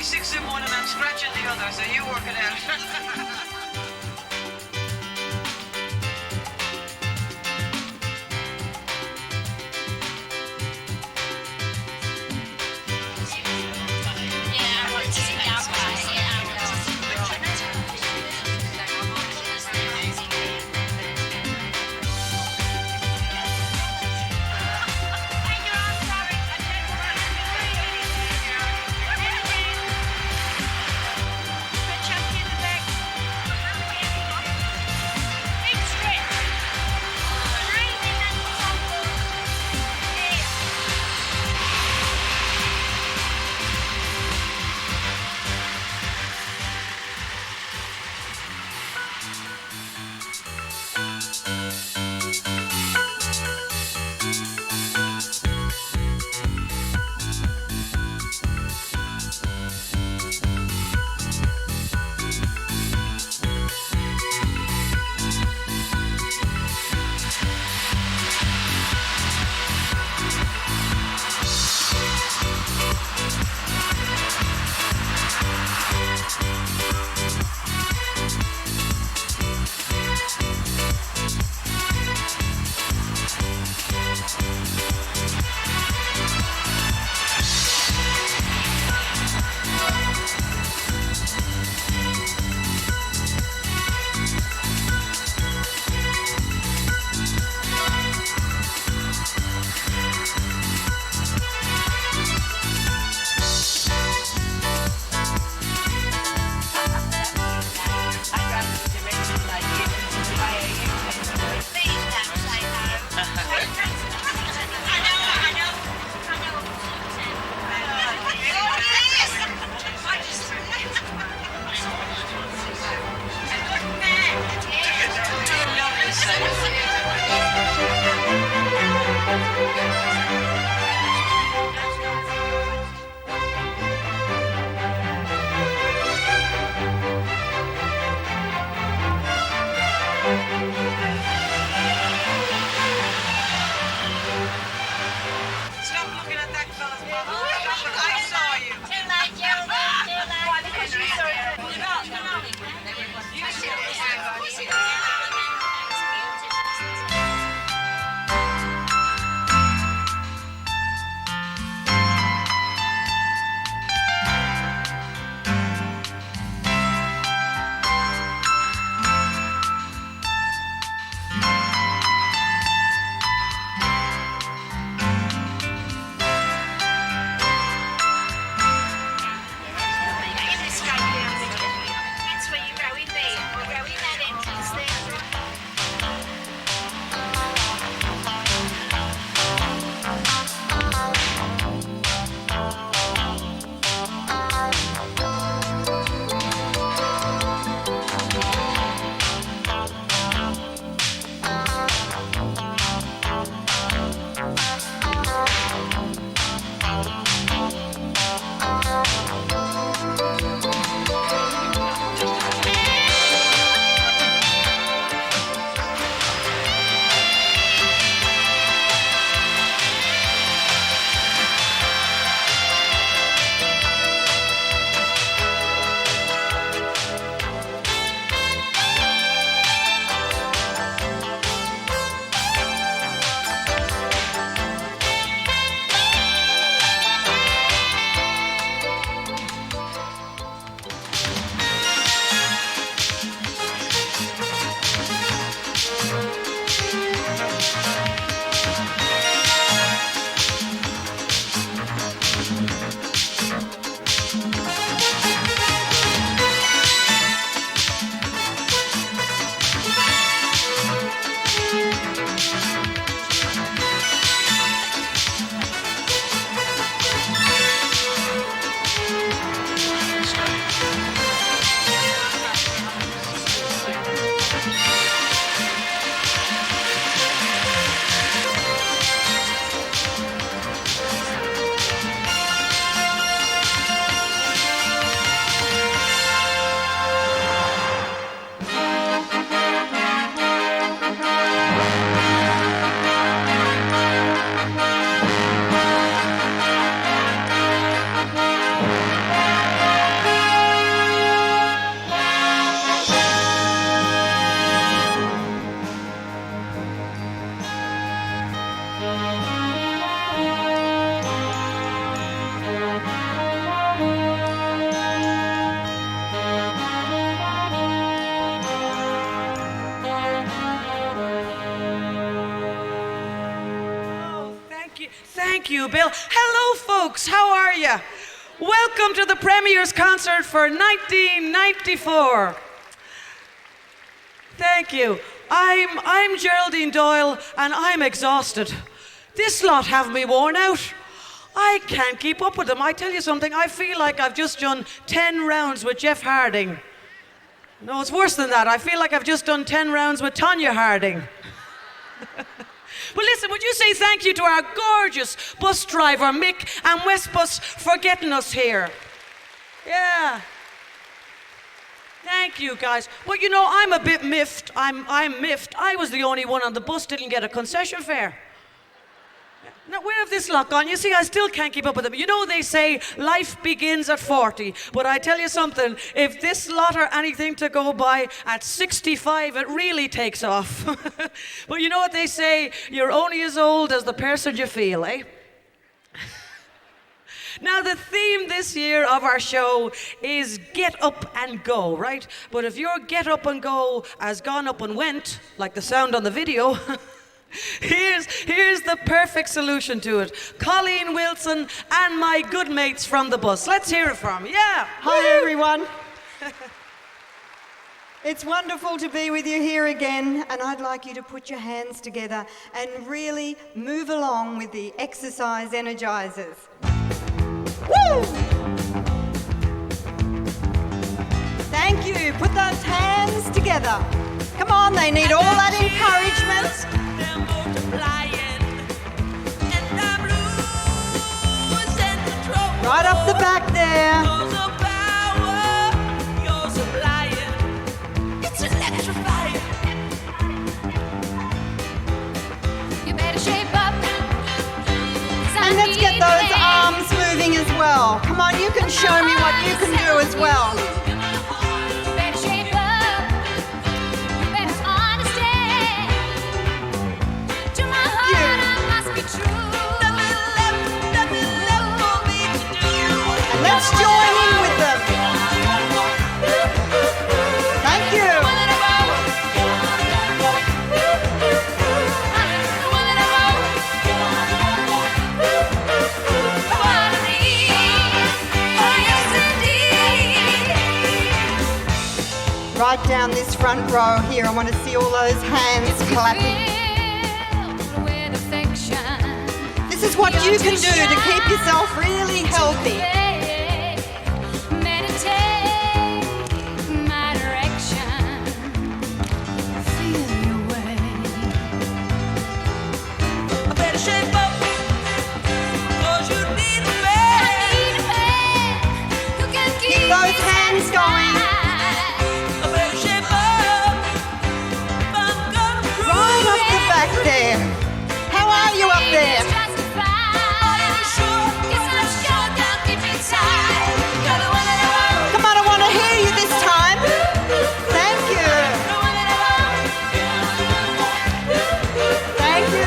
36 in one and I'm scratching the other, so you work it out. Thank you, Bill. Hello, folks. How are you? Welcome to the Premier's concert for 1994. Thank you. I'm Geraldine Doyle, and I'm exhausted. This lot have me worn out. I can't keep up with them. I tell you something, I feel like I've just done 10 rounds with Jeff Harding. No, it's worse than that. I feel like I've just done 10 rounds with Tonya Harding. Well, listen, would you say thank you to our gorgeous bus driver, Mick, and Westbus for getting us here? Yeah. Thank you, guys. Well, you know, I'm a bit miffed. I'm miffed. I was the only one on the bus didn't get a concession fare. Now, where have this lot gone? You see, I still can't keep up with them. You know, they say life begins at 40. But I tell you something, if this lot are anything to go by, at 65, it really takes off. But you know what they say? You're only as old as the person you feel, eh? Now, the theme this year of our show is get up and go, right? But if your get up and go has gone up and went, like the sound on the video, here's the perfect solution to it. Colleen Wilson and my good mates from the bus. Let's hear it from them. Yeah. Hi, everyone. It's wonderful to be with you here again, and I'd like you to put your hands together and really move along with the exercise energizers. Woo! Thank you. Put those hands together. Come on, they need all that encouragement. Right up the back there. You better shape up. And let's get those arms moving as well. Come on, you can show me what you can do as well. You better shape up. You better understand. To my heart, I must be true. And let's join in with them. Thank you. Right down this front row here, I want to see all those hands clapping. With affection. This is what you can do to keep yourself really healthy. Meditate my direction. Feel your way. I better shape up, 'cause you need a man. I need a man who can keep Those hands going. I better shape up, if I'm gonna prove Right up the back there. How are you up there? Come on, I want to hear you this time. Thank you. Thank you.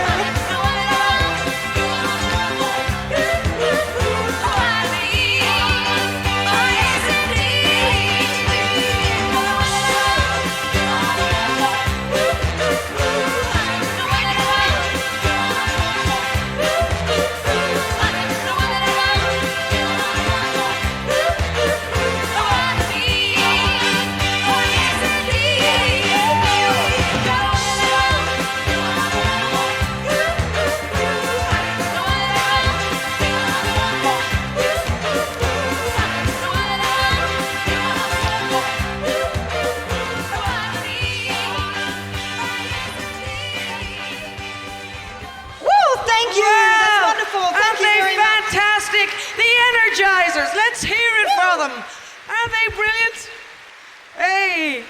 Woo, thank you. That's wonderful. Thank you very much. Fantastic. The Energizers. Let's hear it for them. Aren't they brilliant? Hey.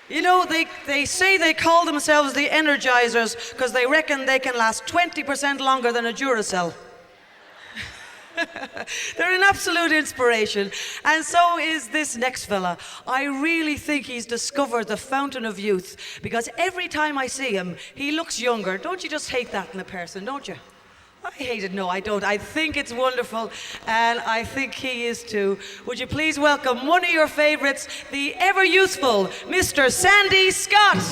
You know, they say they call themselves the Energizers because they reckon they can last 20% longer than a Duracell. They're an absolute inspiration. And so is this next fella. I really think he's discovered the fountain of youth because every time I see him, he looks younger. Don't you just hate that in a person, don't you? I hate it. No, I don't. I think it's wonderful, and I think he is too. Would you please welcome one of your favorites, the ever-youthful Mr. Sandy Scott.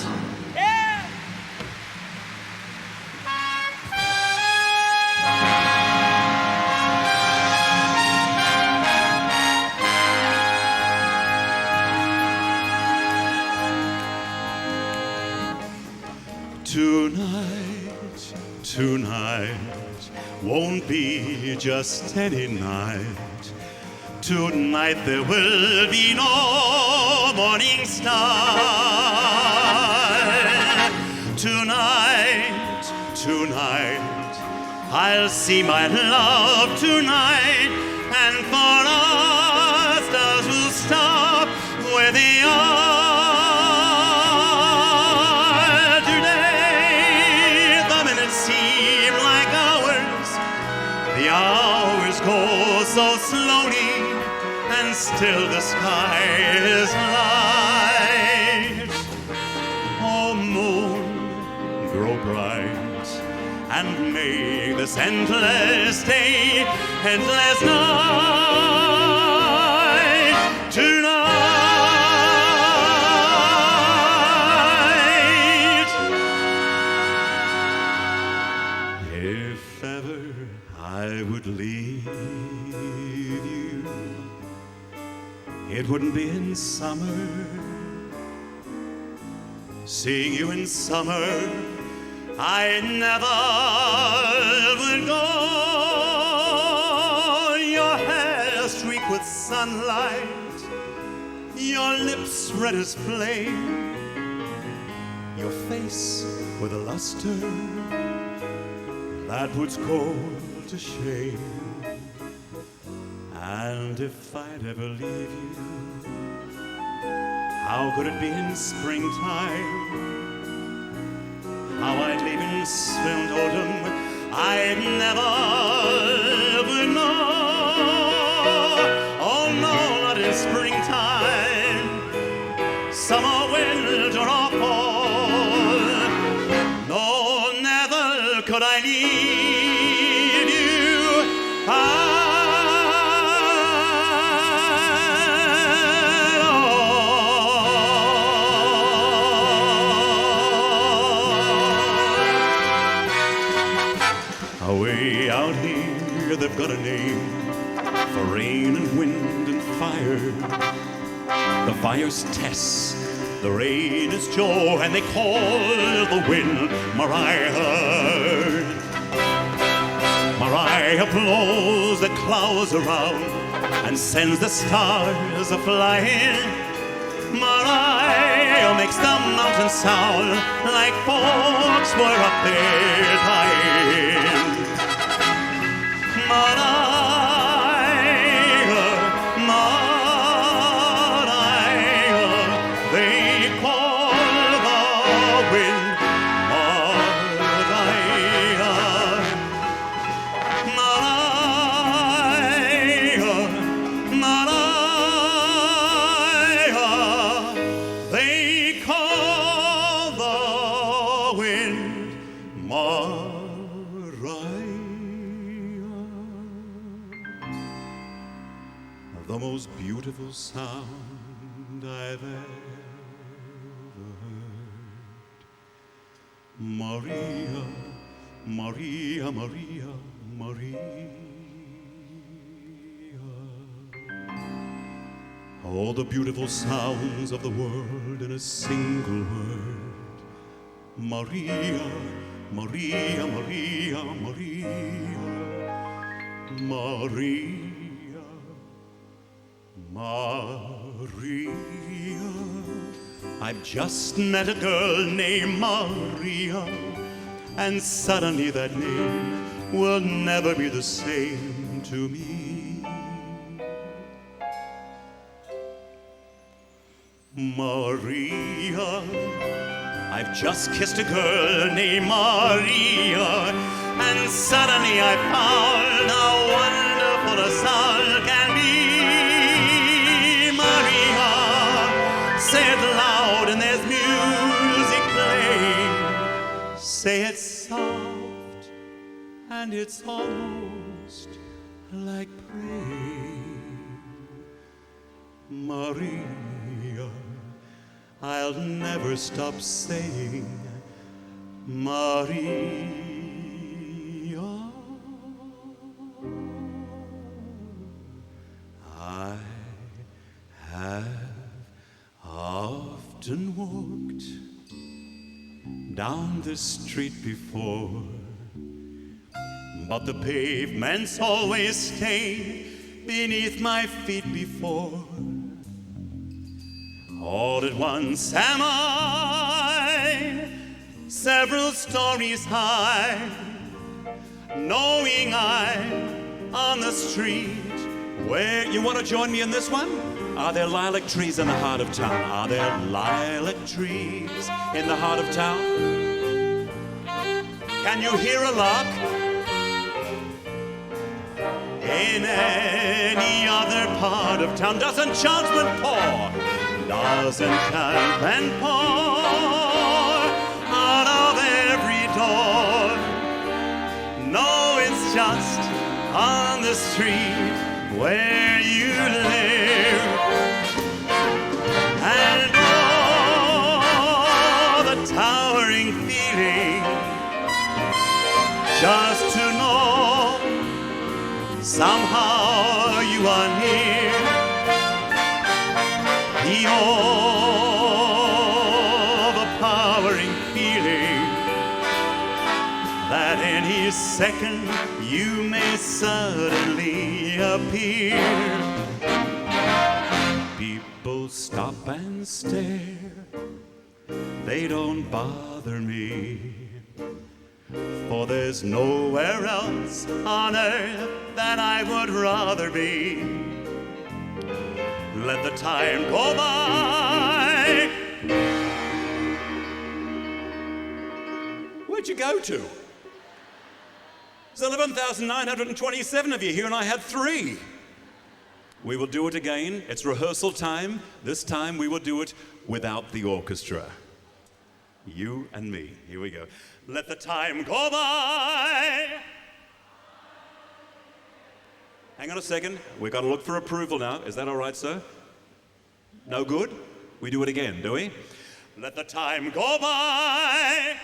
Yeah. Tonight, tonight won't be just any night. Tonight there will be no morning star. Tonight, tonight, I'll see my love tonight, and for us stars will stop where they are. Today the minutes seem like hours, the hours go so slowly, and still the sky is light. Oh, moon, grow bright, and make this endless day, endless night. Tonight, if ever I would leave you, it wouldn't be in summer. Seeing you in summer, I never would go. Your hair streaked with sunlight, your lips red as flame, your face with a luster that puts cold to shame. And if I'd ever leave you, how could it be in springtime? How I'd leave in spring autumn, I'd never would know. Oh no, not in springtime, summer, winter, or fall. No, never could I leave you. Away out here, they've got a name for rain and wind and fire. The fire's Tess, the rain is Joe, and they call the wind Mariah. Mariah blows the clouds around and sends the stars a-flying. Mariah makes the mountains sound like folks were up there dying. Mariah, Mariah, they call the wind Mariah. Mariah, Mariah, they call the wind Mariah. The most beautiful sound I've ever heard. Maria, Maria, Maria, Maria. All the beautiful sounds of the world in a single word. Maria, Maria, Maria, Maria, Maria. Maria, I've just met a girl named Maria, and suddenly that name will never be the same to me. Maria, I've just kissed a girl named Maria, and suddenly I found how wonderful a sound can be. Say it loud and there's music playing. Say it soft and it's almost like praying. Maria, I'll never stop saying Maria. I have often walked down the street before, but the pavement's always stained beneath my feet before. All at once am I several stories high, knowing I'm on the street where... You want to join me in this one? Are there lilac trees in the heart of town? Are there lilac trees in the heart of town? Can you hear a lark? In any other part of town, does enchantment pour? Does enchantment pour out of every door? No, it's just on the street where you live. And oh, the towering feeling just to know somehow you are near. The overpowering feeling that any second you may suddenly appear. People stop and stare, they don't bother me, for there's nowhere else on earth that I would rather be. Let the time go by. Where'd you go to? There's 11,927 of you here, and I had 3. We will do it again. It's rehearsal time. This time we will do it without the orchestra. You and me. Here we go. Let the time go by. Hang on a second. We've got to look for approval now. Is that all right, sir? No good? We do it again, do we? Let the time go by.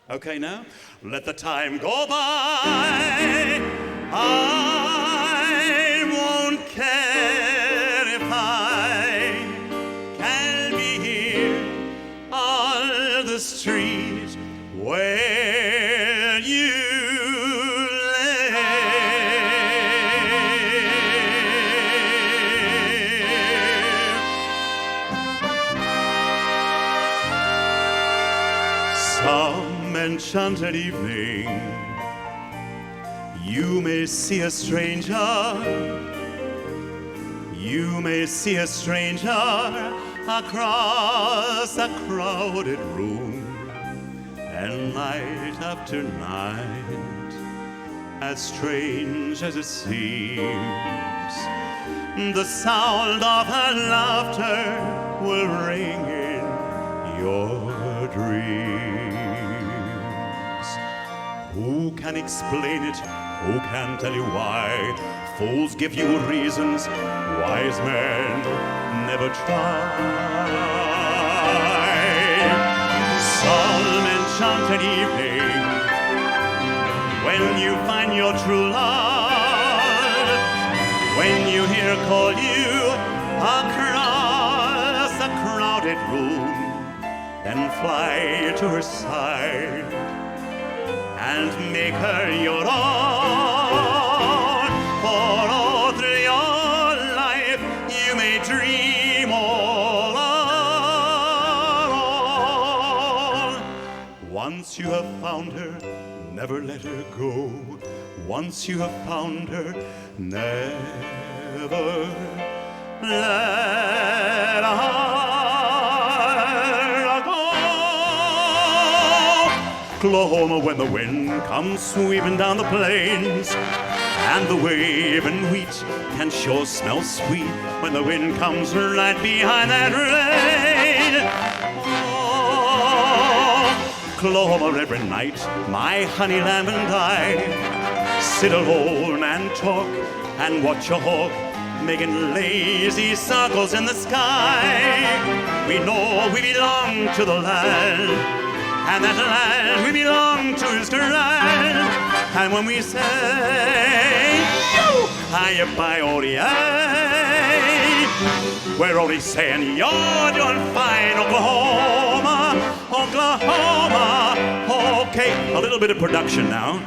Okay now? Let the time go by. I won't care if I can be here on the street where you live. Some enchanted evening, you may see a stranger. You may see a stranger across a crowded room, and night after night, as strange as it seems, the sound of her laughter will ring in your dreams. Who can explain it? Who can tell you why? Fools give you reasons, wise men never try. Some enchanted evening, when you find your true love, when you hear her call you across a crowded room, then fly to her side and make her your own. For all through your life you may dream all alone. Once you have found her, never let her go. Once you have found her, never let her go. Oklahoma, when the wind comes sweeping down the plains, and the waving wheat can sure smell sweet when the wind comes right behind that rain. Oh, Oklahoma, every night, my honey lamb and I sit alone and talk and watch a hawk making lazy circles in the sky. We know we belong to the land, and that land we belong to is grand. And when we say, higher by all the eye, We're only saying you're doing fine, Oklahoma, Oklahoma. Okay, a little bit of production now.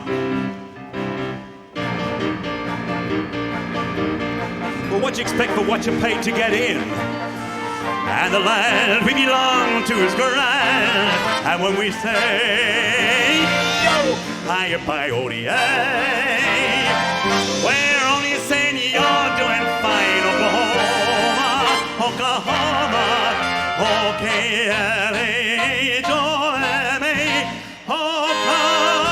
Well, what you expect for what you paid to get in? And the land we belong to is grand. And when we say, yo, higher pioneer, we're only saying you're doing fine, Oklahoma, Oklahoma, O-K-L-A-H-O-M-A, Oklahoma.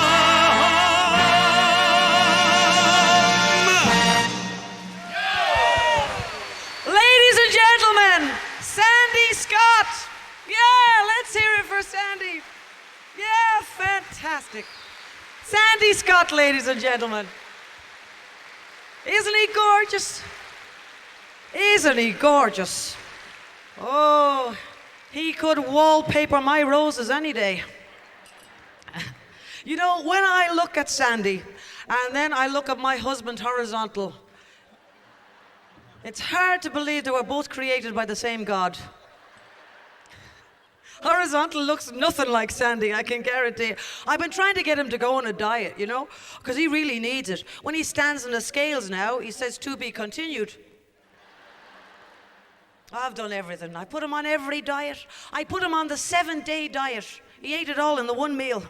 Ladies and gentlemen, Sandy Scott. Yeah, let's hear it for Sandy. Yeah, fantastic. Sandy Scott, ladies and gentlemen. Isn't he gorgeous? Isn't he gorgeous? Oh, he could wallpaper my roses any day. You know, when I look at Sandy and then I look at my husband horizontal, it's hard to believe they were both created by the same God. Horizontal looks nothing like Sandy, I can guarantee. I've been trying to get him to go on a diet, you know, because he really needs it. When he stands on the scales now, he says to be continued. I've done everything. I put him on every diet. I put him on the 7-day diet. He ate it all in the one meal.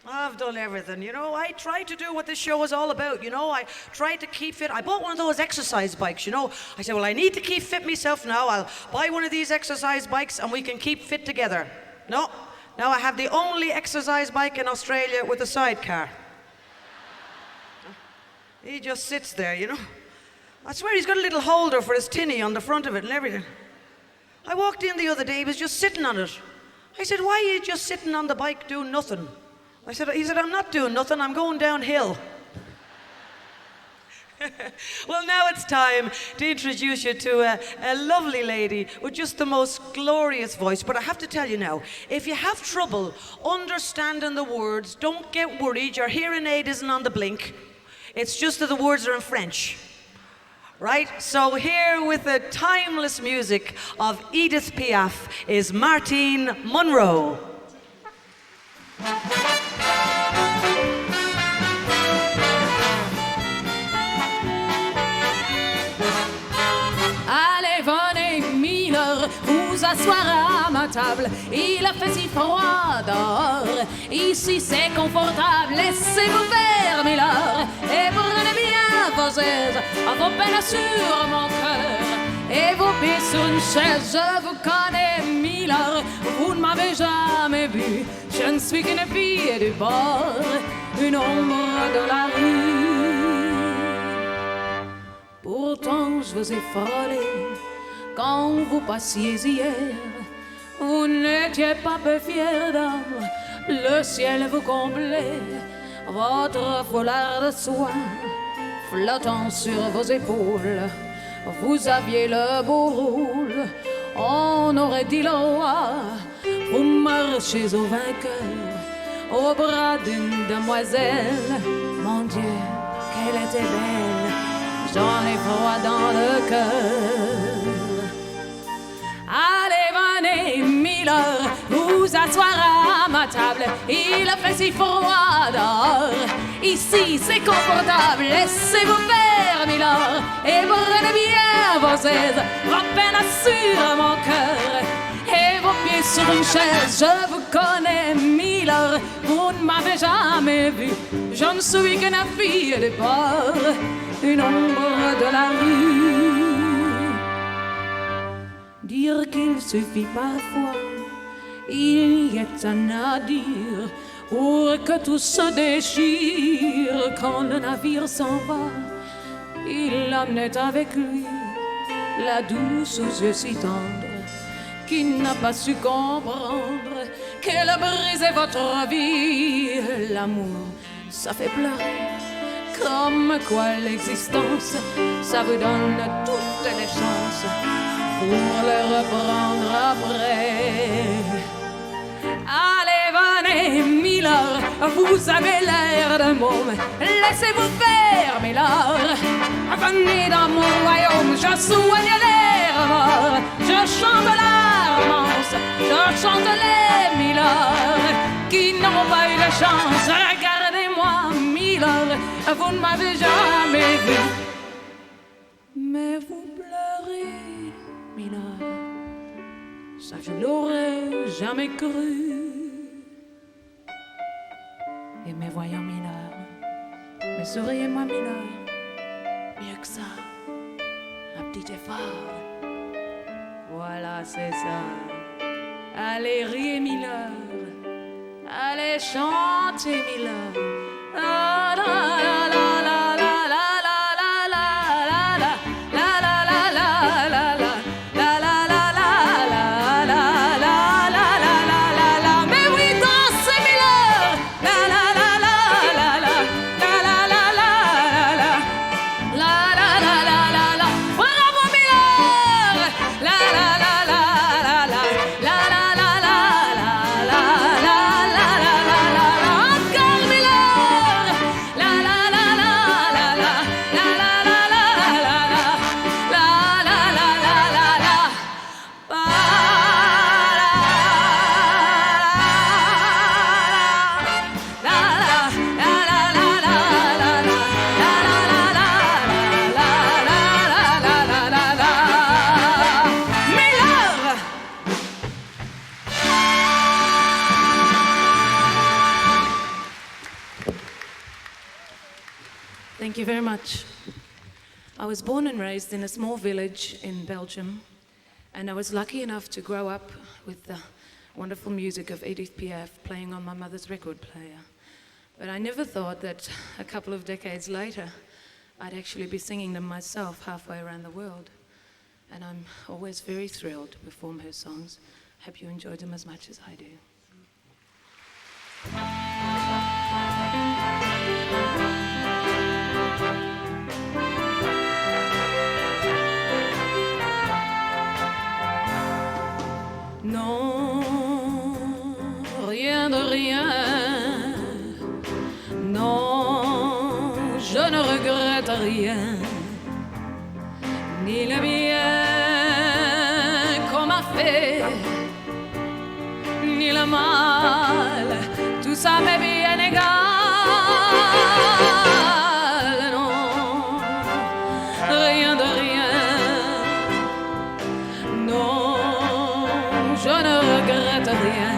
I've done everything, you know. I tried to do what this show is all about, you know. I tried to keep fit. I bought one of those exercise bikes, you know. I said, well, I need to keep fit myself now. I'll buy one of these exercise bikes and we can keep fit together. No, now I have the only exercise bike in Australia with a sidecar. He just sits there, you know. I swear he's got a little holder for his tinny on the front of it and everything. I walked in the other day, he was just sitting on it. I said, why are you just sitting on the bike doing nothing? He said, I'm not doing nothing, I'm going downhill. Well, now it's time to introduce you to a lovely lady with just the most glorious voice. But I have to tell you now, if you have trouble understanding the words, don't get worried, your hearing aid isn't on the blink. It's just that the words are in French. Right? So here with the timeless music of Edith Piaf is Martine Monroe. Allez, venez, Miller, vous asseoir à ma table. Il a fait si froid dehors. Ici c'est confortable. Laissez-vous faire, Miller, et prenez bien vos aises, vos peines sur mon cœur et vos pieds sur une chaise. Je vous connais, Miller, vous ne m'avez jamais vu. Je ne suis qu'une fille du bord, une ombre de la rue. Pourtant je vous ai frôlé quand vous passiez hier. Vous n'étiez pas peu fière d'âme, le ciel vous comblait. Votre foulard de soie flottant sur vos épaules, vous aviez le beau rôle. On aurait dit le roi, vous marchez au vainqueur, au bras d'une demoiselle. Mon Dieu, qu'elle était belle, j'en ai froid dans le cœur. Allez, venez, Miller, vous asseoir à ma table. Il a fait si froid dehors. Ici, c'est confortable. Laissez-vous faire, Miller, et prenez bien vos aises, vos peines assurent mon cœur et vos pieds sur une chaise. Je vous connais, Miller, vous ne m'avez jamais vu. Je ne suis qu'une fille des bords, une ombre de la rue. Dire qu'il suffit parfois, il y a un à dire, pour que tout se déchire quand le navire s'en va. Il amenait avec lui la douce aux yeux si tendres, qui n'a pas su comprendre qu'elle a brisé votre vie. L'amour, ça fait pleurer, comme quoi l'existence, ça vous donne toutes les chances pour le reprendre après. Allez, venez, mais Miller, vous avez l'air d'un môme. Laissez-vous faire, Miller. Venez dans mon royaume, je soigne les remords. Je chante la romance, je chante les Miller qui n'ont pas eu de chance. Regardez-moi, Miller, vous ne m'avez jamais vu. Mais vous pleurez, Miller. Ça, je l'aurais jamais cru. Et mes voyants, Miller, mais souriez-moi, Miller. Mieux que ça, un petit effort. Voilà, c'est ça. Allez, riez, Miller. Allez, chantez, Miller. La, la, la, la, la, la. Thank you very much. I was born and raised in a small village in Belgium, and I was lucky enough to grow up with the wonderful music of Edith Piaf playing on my mother's record player. But I never thought that a couple of decades later, I'd actually be singing them myself halfway around the world. And I'm always very thrilled to perform her songs. Hope you enjoyed them as much as I do. Non, rien de rien. Non, je ne regrette rien. Ni le bien qu'on m'a fait, ni le mal. Tout ça m'est bien égal. Non, rien de rien. Non, je ne regrette rien.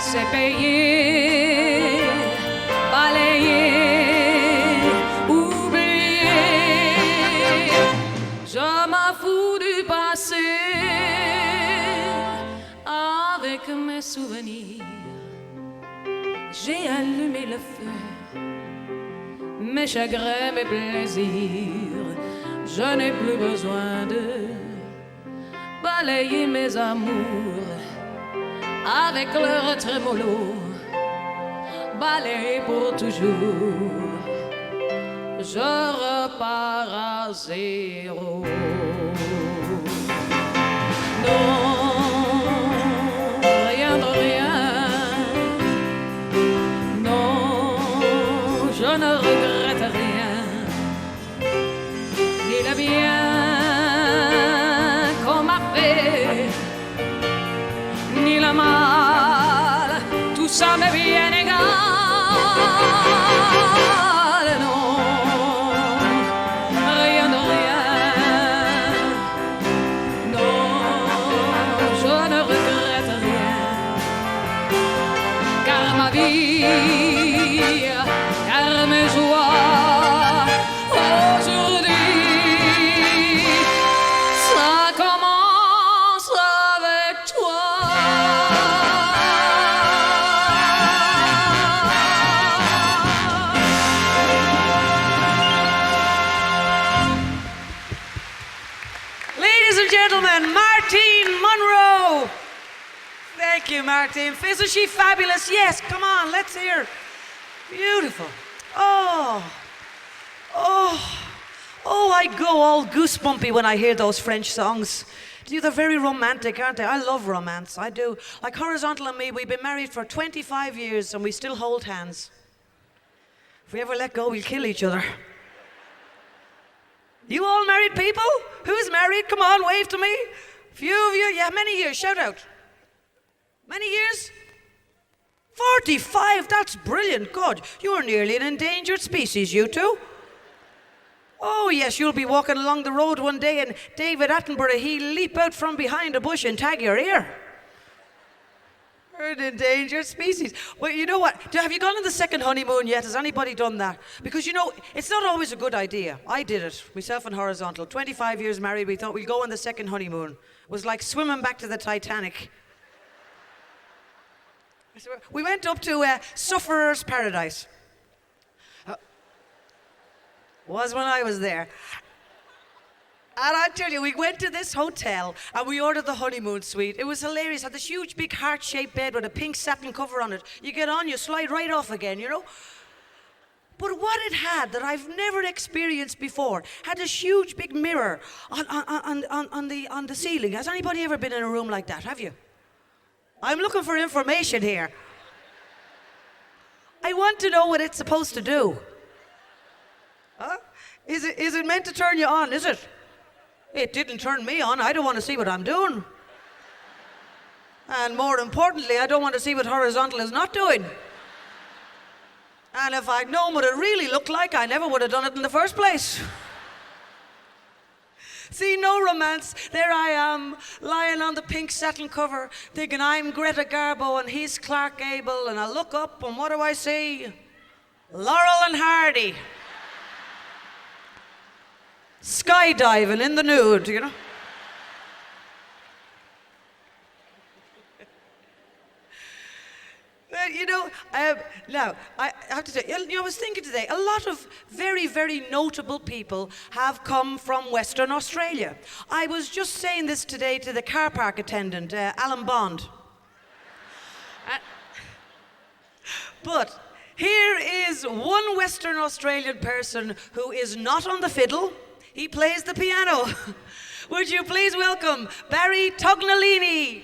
C'est payé, balayé, oublié. Je m'en fous du passé avec mes souvenirs. J'ai allumé le feu, mes chagrins, mes plaisirs. Je n'ai plus besoin de balayer mes amours avec leur trémolo, balayer pour toujours. Je repars à zéro. Non, rien de rien. Non, je ne regrette rien. Ni le bien qu'on m'a fait, ni le mal, tout ça m'est bien égal. Non, rien de rien. Non, je ne regrette rien. Car ma vie, car mes joies, aujourd'hui, ça commence avec toi. Ladies and gentlemen, Martine Monroe. Thank you, Martine. Isn't she fabulous? Yes, come on, let's hear. Beautiful. Oh, oh, Oh, I go all goosebumpy when I hear those French songs. They're very romantic, aren't they? I love romance, I do. Like Horizontal and me, we've been married for 25 years and we still hold hands. If we ever let go, we'll kill each other. You all married people? Who's married? Come on, wave to me. Few of you, yeah, many years, shout out. Many years? 45, that's brilliant. God, you're nearly an endangered species, you two. Oh yes, you'll be walking along the road one day and David Attenborough, he'll leap out from behind a bush and tag your ear. We're an endangered species. Well, you know what? Have you gone on the second honeymoon yet? Has anybody done that? Because, it's not always a good idea. I did it, myself and Horizontal. 25 years married, we thought we'd go on the second honeymoon. It was like swimming back to the Titanic. We went up to Sufferer's Paradise. Was when I was there. And I tell you, we went to this hotel and we ordered the honeymoon suite. It was hilarious. It had this huge, big, heart-shaped bed with a pink satin cover on it. You get on, you slide right off again, But what it had that I've never experienced before, had this huge, big mirror on the ceiling. Has anybody ever been in a room like that? Have you? I'm looking for information here. I want to know what it's supposed to do. Huh? Is it meant to turn you on, is it? It didn't turn me on. I don't want to see what I'm doing. And more importantly, I don't want to see what Horizontal is not doing. And if I'd known what it really looked like, I never would have done it in the first place. See, no romance. There I am, lying on the pink satin cover, thinking I'm Greta Garbo and he's Clark Gable, and I look up and what do I see? Laurel and Hardy. Skydiving in the nude, Now, I have to tell you, I was thinking today, a lot of very, very notable people have come from Western Australia. I was just saying this today to the car park attendant, Alan Bond. But here is one Western Australian person who is not on the fiddle. He plays the piano. Would you please welcome Barry Tognolini?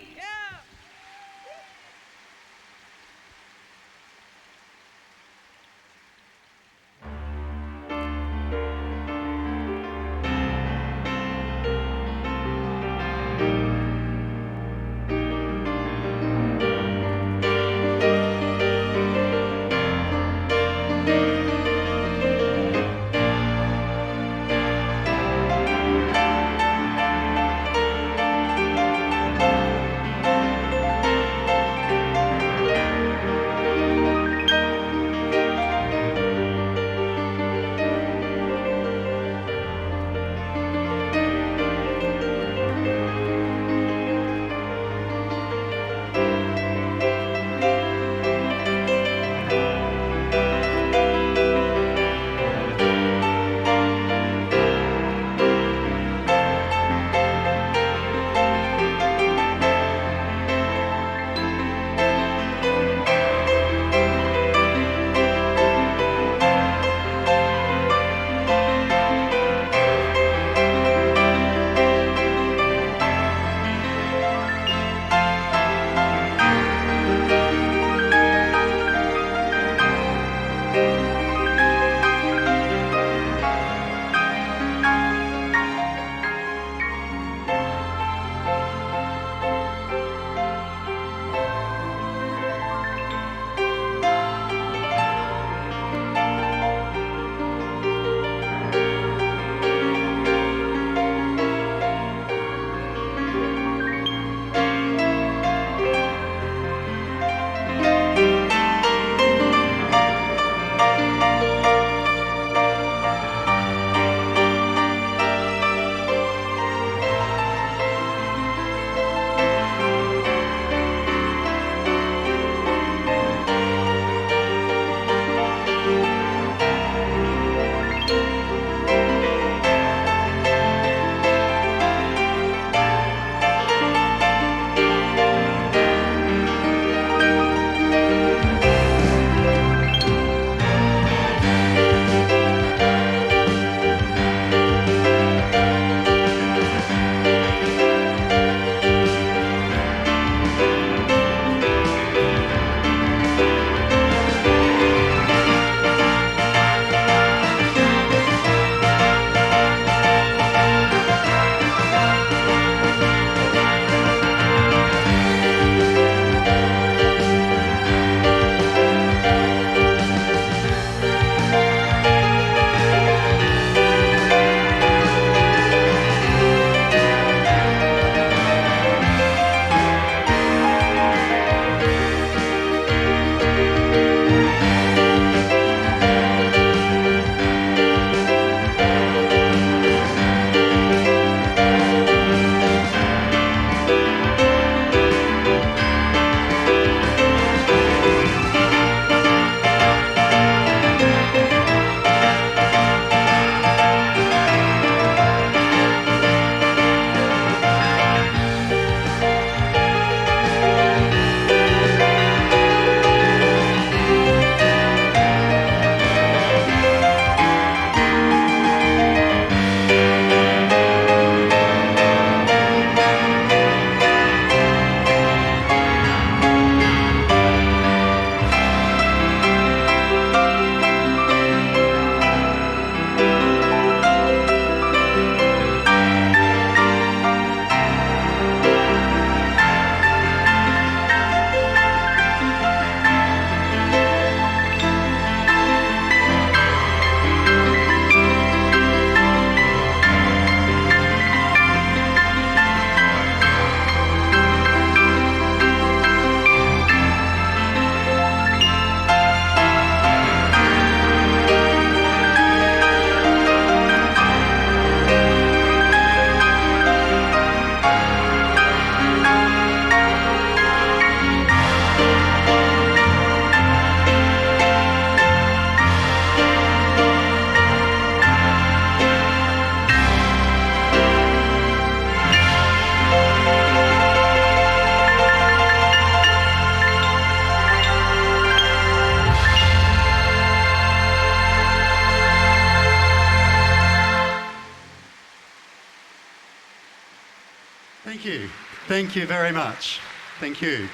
Thank you very much. Thank you.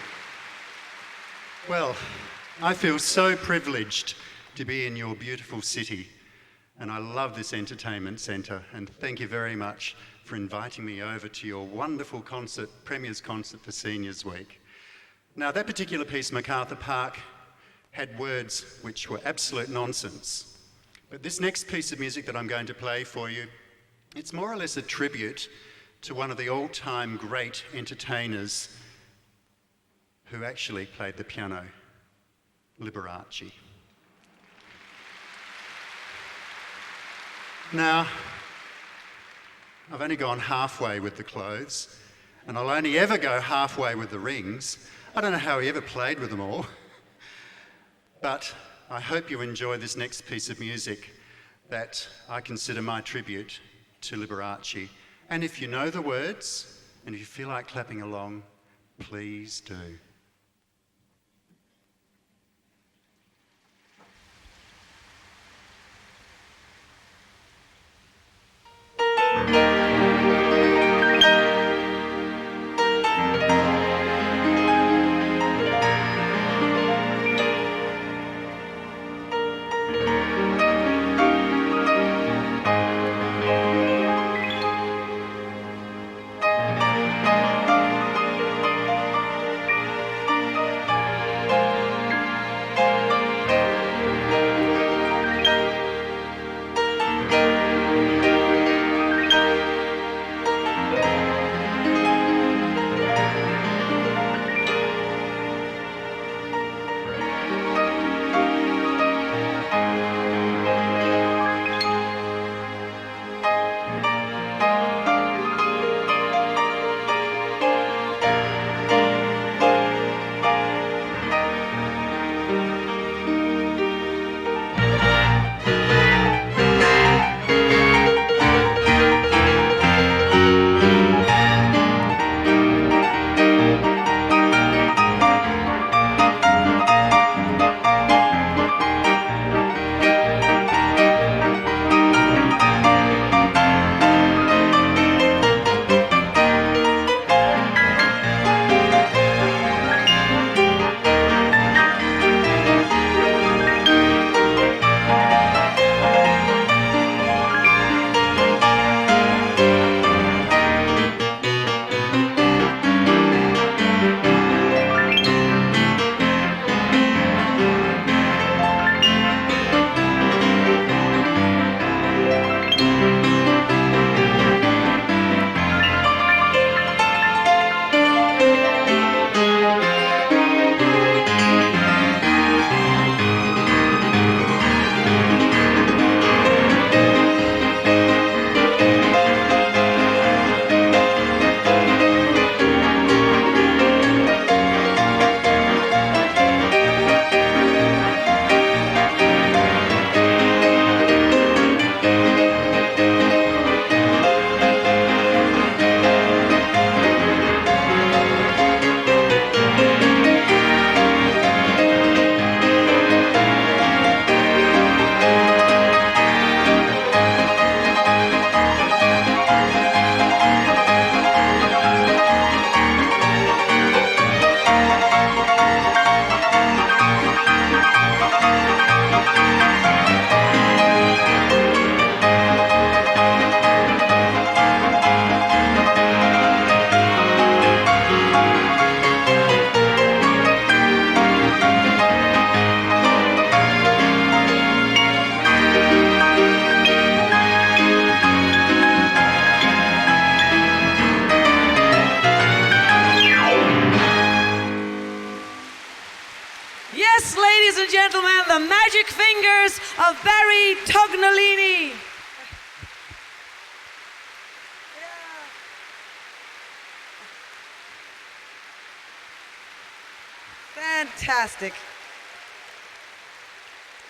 Well, I feel so privileged to be in your beautiful city, and I love this entertainment centre, and thank you very much for inviting me over to your wonderful concert, Premier's Concert for Seniors Week. Now, that particular piece, MacArthur Park, had words which were absolute nonsense. But this next piece of music that I'm going to play for you, it's more or less a tribute to one of the all-time great entertainers who actually played the piano, Liberace. Now, I've only gone halfway with the clothes, and I'll only ever go halfway with the rings. I don't know how he ever played with them all, but I hope you enjoy this next piece of music that I consider my tribute to Liberace. And if you know the words, and if you feel like clapping along, please do. of Barry Tognolini. Fantastic.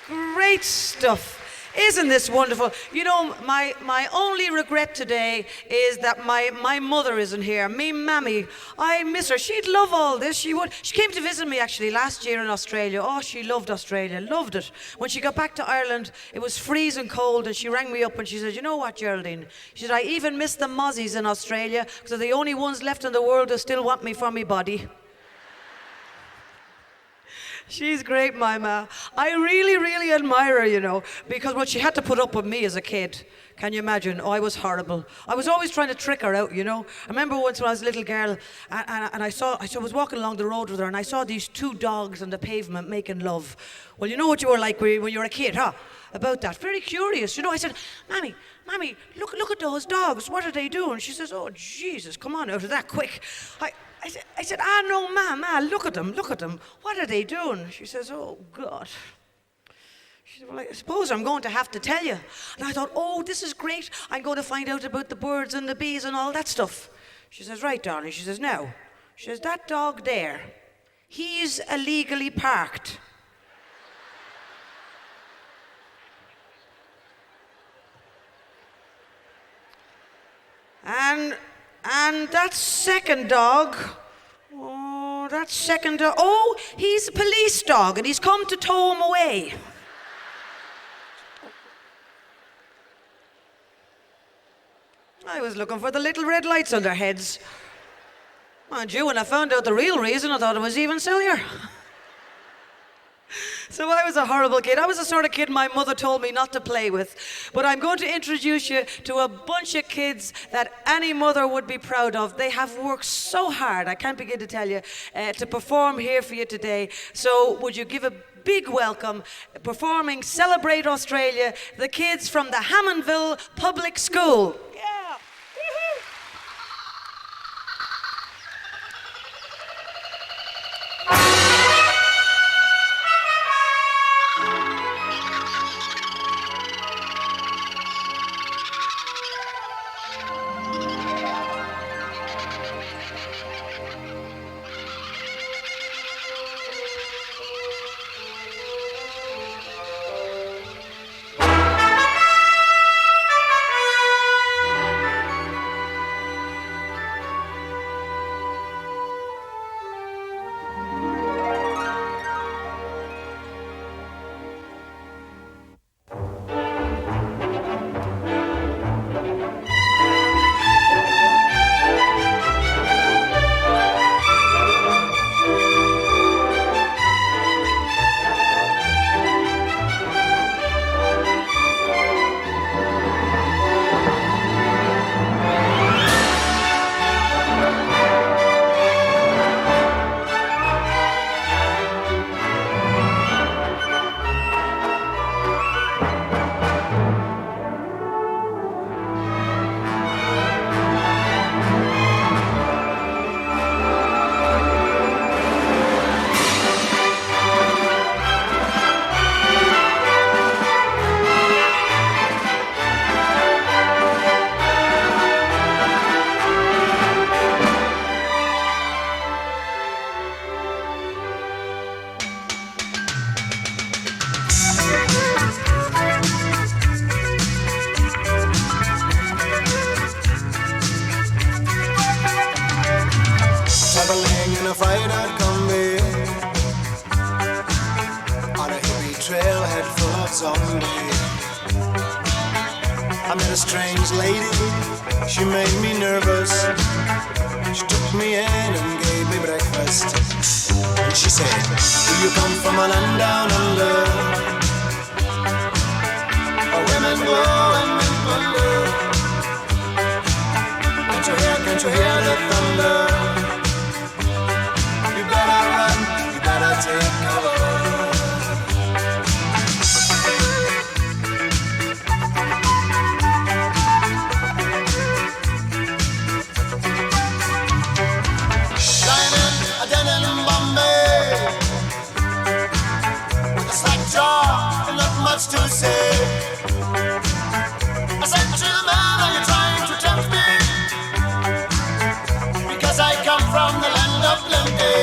Great stuff. Isn't this wonderful? You know, my only regret today is that my mother isn't here. Me mammy, I miss her. She'd love all this. She would. She came to visit me actually last year in Australia. Oh, she loved Australia, loved it. When she got back to Ireland, it was freezing cold, and she rang me up and she said, "You know what, Geraldine?" She said, "I even miss the mozzies in Australia because they're the only ones left in the world that still want me for me body." She's great, my ma. I really, really admire her, you know, because what she had to put up with me as a kid. Can you imagine? Oh, I was horrible. I was always trying to trick her out, you know. I remember once when I was a little girl, and I was walking along the road with her, and I saw these two dogs on the pavement making love. Well, you know what you were like when you were a kid, huh? About that. Very curious. You know, I said, Mammy, look at those dogs. What are they doing? She says, "Oh, Jesus, come on out of that quick." I said, no, Ma, look at them. What are they doing? She says, "Oh, God." She said, "Well, I suppose I'm going to have to tell you." And I thought, oh, this is great. I'm going to find out about the birds and the bees and all that stuff. She says, "Right, darling." She says, "Now," she says, "that dog there, he's illegally parked." And that second dog, oh, he's a police dog and he's come to tow him away. I was looking for the little red lights on their heads. Mind you, when I found out the real reason, I thought it was even sillier. So I was a horrible kid. I was the sort of kid my mother told me not to play with. But I'm going to introduce you to a bunch of kids that any mother would be proud of. They have worked so hard, I can't begin to tell you, to perform here for you today. So would you give a big welcome, performing Celebrate Australia, the kids from the Hammondville Public School. Yeah. Woo-hoo. I met a strange lady, she made me nervous. She took me in and gave me breakfast. And she said, "Do you come from a land down under, where women go and men wonder? Can't you hear the thunder? You better run, you better take cover." To say, I said to the man, "Are you trying to tempt me? Because I come from the land of plenty."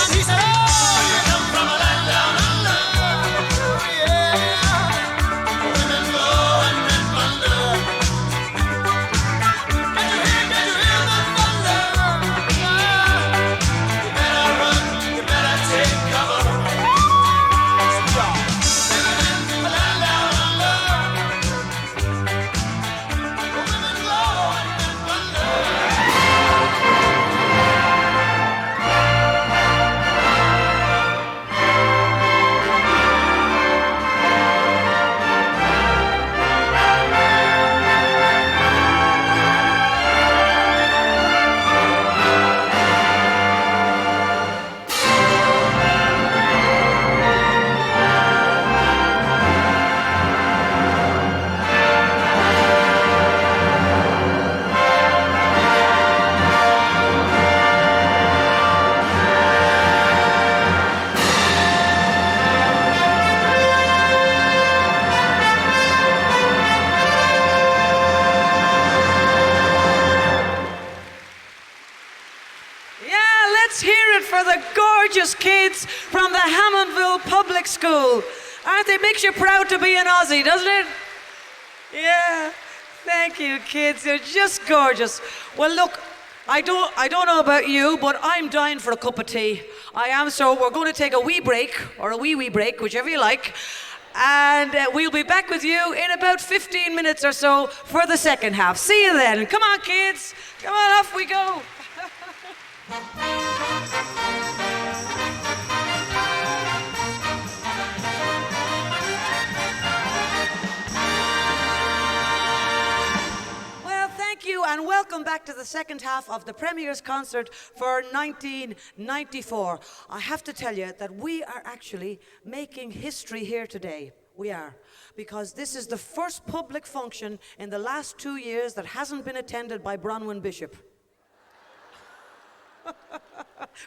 And he said, "Oh, you come from a land down under, yeah. Royal Public School. Aren't they? Makes you proud to be an Aussie, doesn't it? Yeah. Thank you, kids. You're just gorgeous. Well, look, I don't know about you, but I'm dying for a cup of tea. I am, so we're going to take a wee break, or a wee break, whichever you like. And we'll be back with you in about 15 minutes or so for the second half. See you then. Come on, kids. Come on, off we go. Well, thank you, and welcome back to the second half of the Premier's concert for 1994. I have to tell you that we are actually making history here today. We are. Because this is the first public function in the last 2 years that hasn't been attended by Bronwyn Bishop.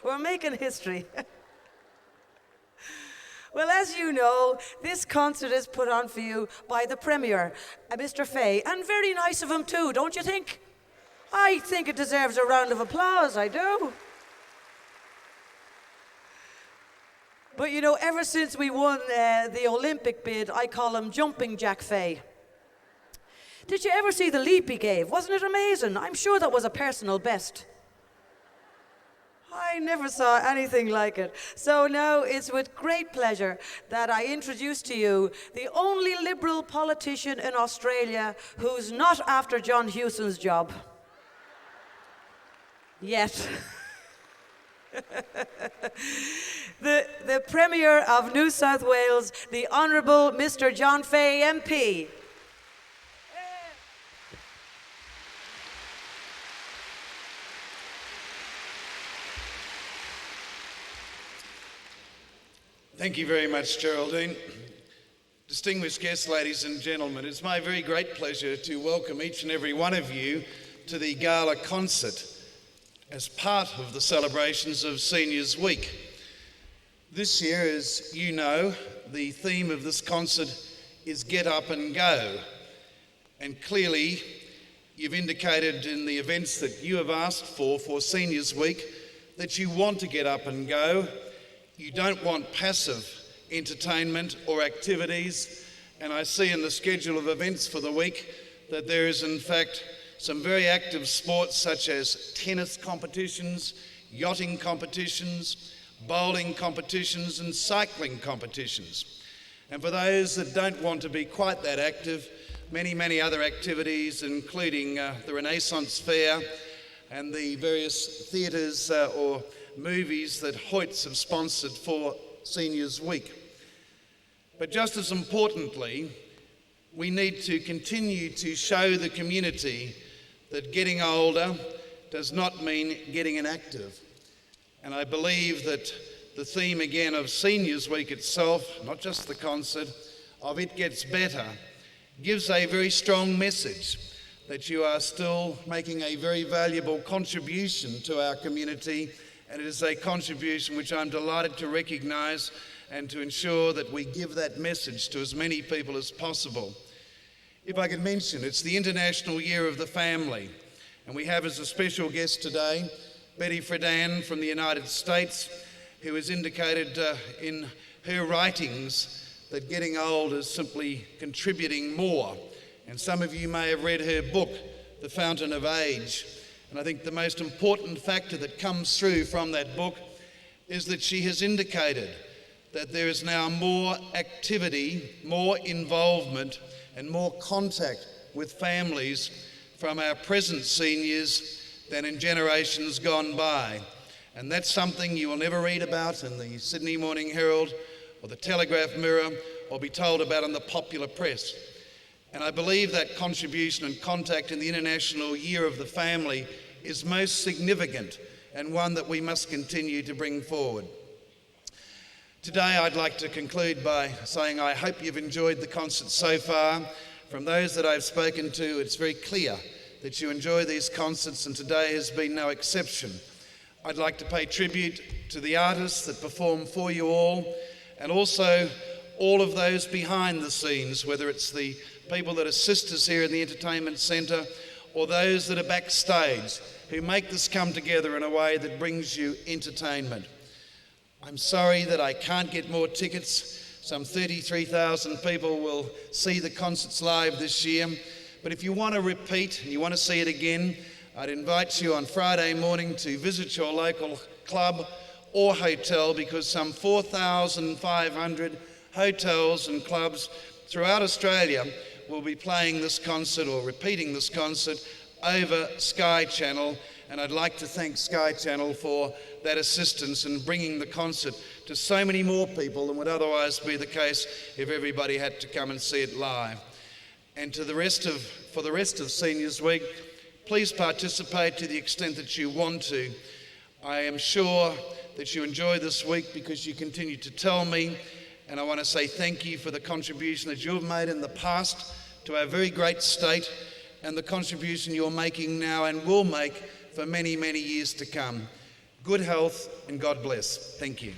We're making history. Well, as you know, this concert is put on for you by the Premier, Mr. Fay, and very nice of him too, don't you think? I think it deserves a round of applause, I do. But you know, ever since we won the Olympic bid, I call him Jumping Jack Fay. Did you ever see the leap he gave? Wasn't it amazing? I'm sure that was a personal best. I never saw anything like it. So now it's with great pleasure that I introduce to you the only Liberal politician in Australia who's not after John Hewson's job. Yet. The Premier of New South Wales, the Honourable Mr. John Fay MP. Thank you very much, Geraldine. Distinguished guests, ladies and gentlemen, it's my very great pleasure to welcome each and every one of you to the gala concert as part of the celebrations of Seniors Week. This year, as you know, the theme of this concert is Get Up and Go. And clearly, you've indicated in the events that you have asked for Seniors Week that you want to get up and go. You don't want passive entertainment or activities, and I see in the schedule of events for the week that there is in fact some very active sports such as tennis competitions, yachting competitions, bowling competitions and cycling competitions. And for those that don't want to be quite that active, many other activities including the Renaissance Fair and the various theatres or movies that Hoyts have sponsored for Seniors Week. But just as importantly, we need to continue to show the community that getting older does not mean getting inactive. And I believe that the theme again of Seniors Week itself, not just the concert, of It Gets Better, gives a very strong message that you are still making a very valuable contribution to our community, and it is a contribution which I'm delighted to recognise and to ensure that we give that message to as many people as possible. If I could mention, it's the International Year of the Family, and we have as a special guest today Betty Friedan from the United States, who has indicated in her writings that getting old is simply contributing more. And some of you may have read her book, The Fountain of Age. And I think the most important factor that comes through from that book is that she has indicated that there is now more activity, more involvement and more contact with families from our present seniors than in generations gone by. And that's something you will never read about in the Sydney Morning Herald or the Telegraph Mirror or be told about in the popular press. And I believe that contribution and contact in the International Year of the Family is most significant and one that we must continue to bring forward. Today I'd like to conclude by saying I hope you've enjoyed the concert so far. From those that I've spoken to, it's very clear that you enjoy these concerts, and today has been no exception. I'd like to pay tribute to the artists that perform for you all, and also all of those behind the scenes, whether it's the people that assist us here in the entertainment centre or those that are backstage who make this come together in a way that brings you entertainment. I'm sorry that I can't get more tickets. Some 33,000 people will see the concerts live this year. But if you want to repeat and you want to see it again, I'd invite you on Friday morning to visit your local club or hotel, because some 4,500 hotels and clubs throughout Australia will be playing this concert or repeating this concert over Sky Channel. And I'd like to thank Sky Channel for that assistance in bringing the concert to so many more people than would otherwise be the case if everybody had to come and see it live. And for the rest of Seniors Week, please participate to the extent that you want to. I am sure that you enjoy this week because you continue to tell me, and I want to say thank you for the contribution that you've made in the past to our very great state, and the contribution you're making now and will make for many, many years to come. Good health and God bless. Thank you.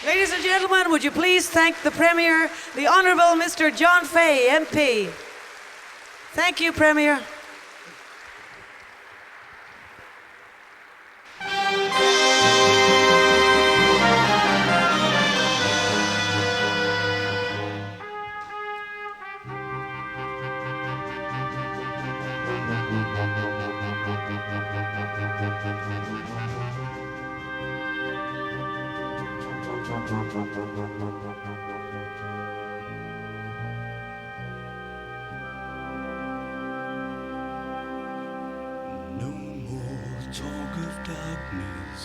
Ladies and gentlemen, would you please thank the Premier, the Honourable Mr. John Fahey, MP. Thank you, Premier. No more talk of darkness.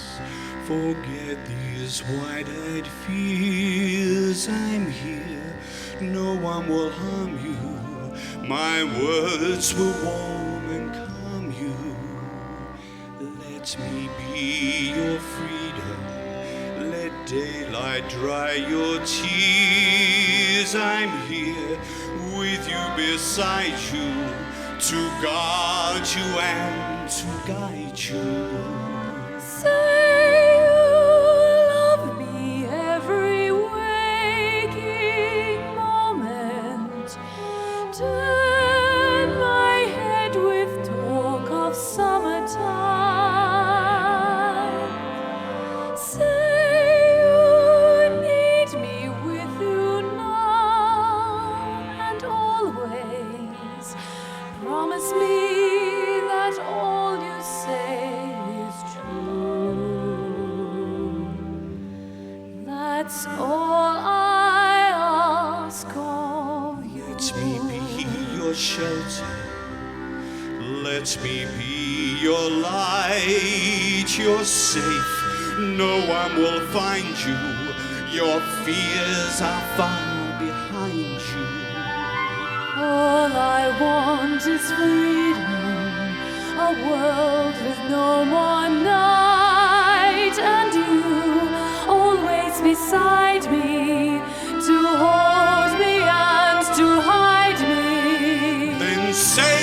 Forget these wide-eyed fears. I'm here. No one will harm you. My words will warm and calm you. Let me be your freedom. Let daylight dry your tears. I'm here with you, beside you, to guard you and to guide you. Say you love me every waking moment. Turn my head with talk of summertime. Say you need me with you now and always. Promise me that all you say is true. That's all I ask of you. Let me be your shelter. Let me be your light. You're safe. No one will find you. Your fears are far behind you. All I want is freedom, a world with no more night, and you always beside me, to hold me and to hide me. Then say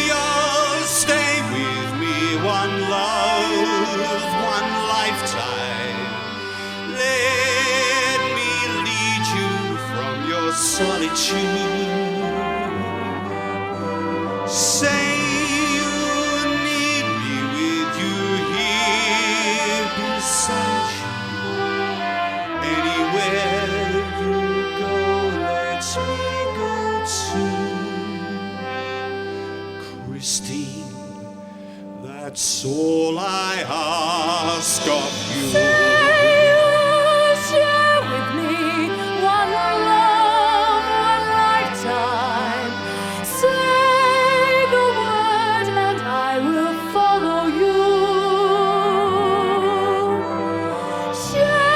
you'll stay with me, one love, one lifetime. Let me lead you from your solitude. Say you need me with you here beside you. Anywhere you go, let me go too. Christine, that's all I ask of you. Say you'll share with me one love, one lifetime. Say the word and I will follow you. Share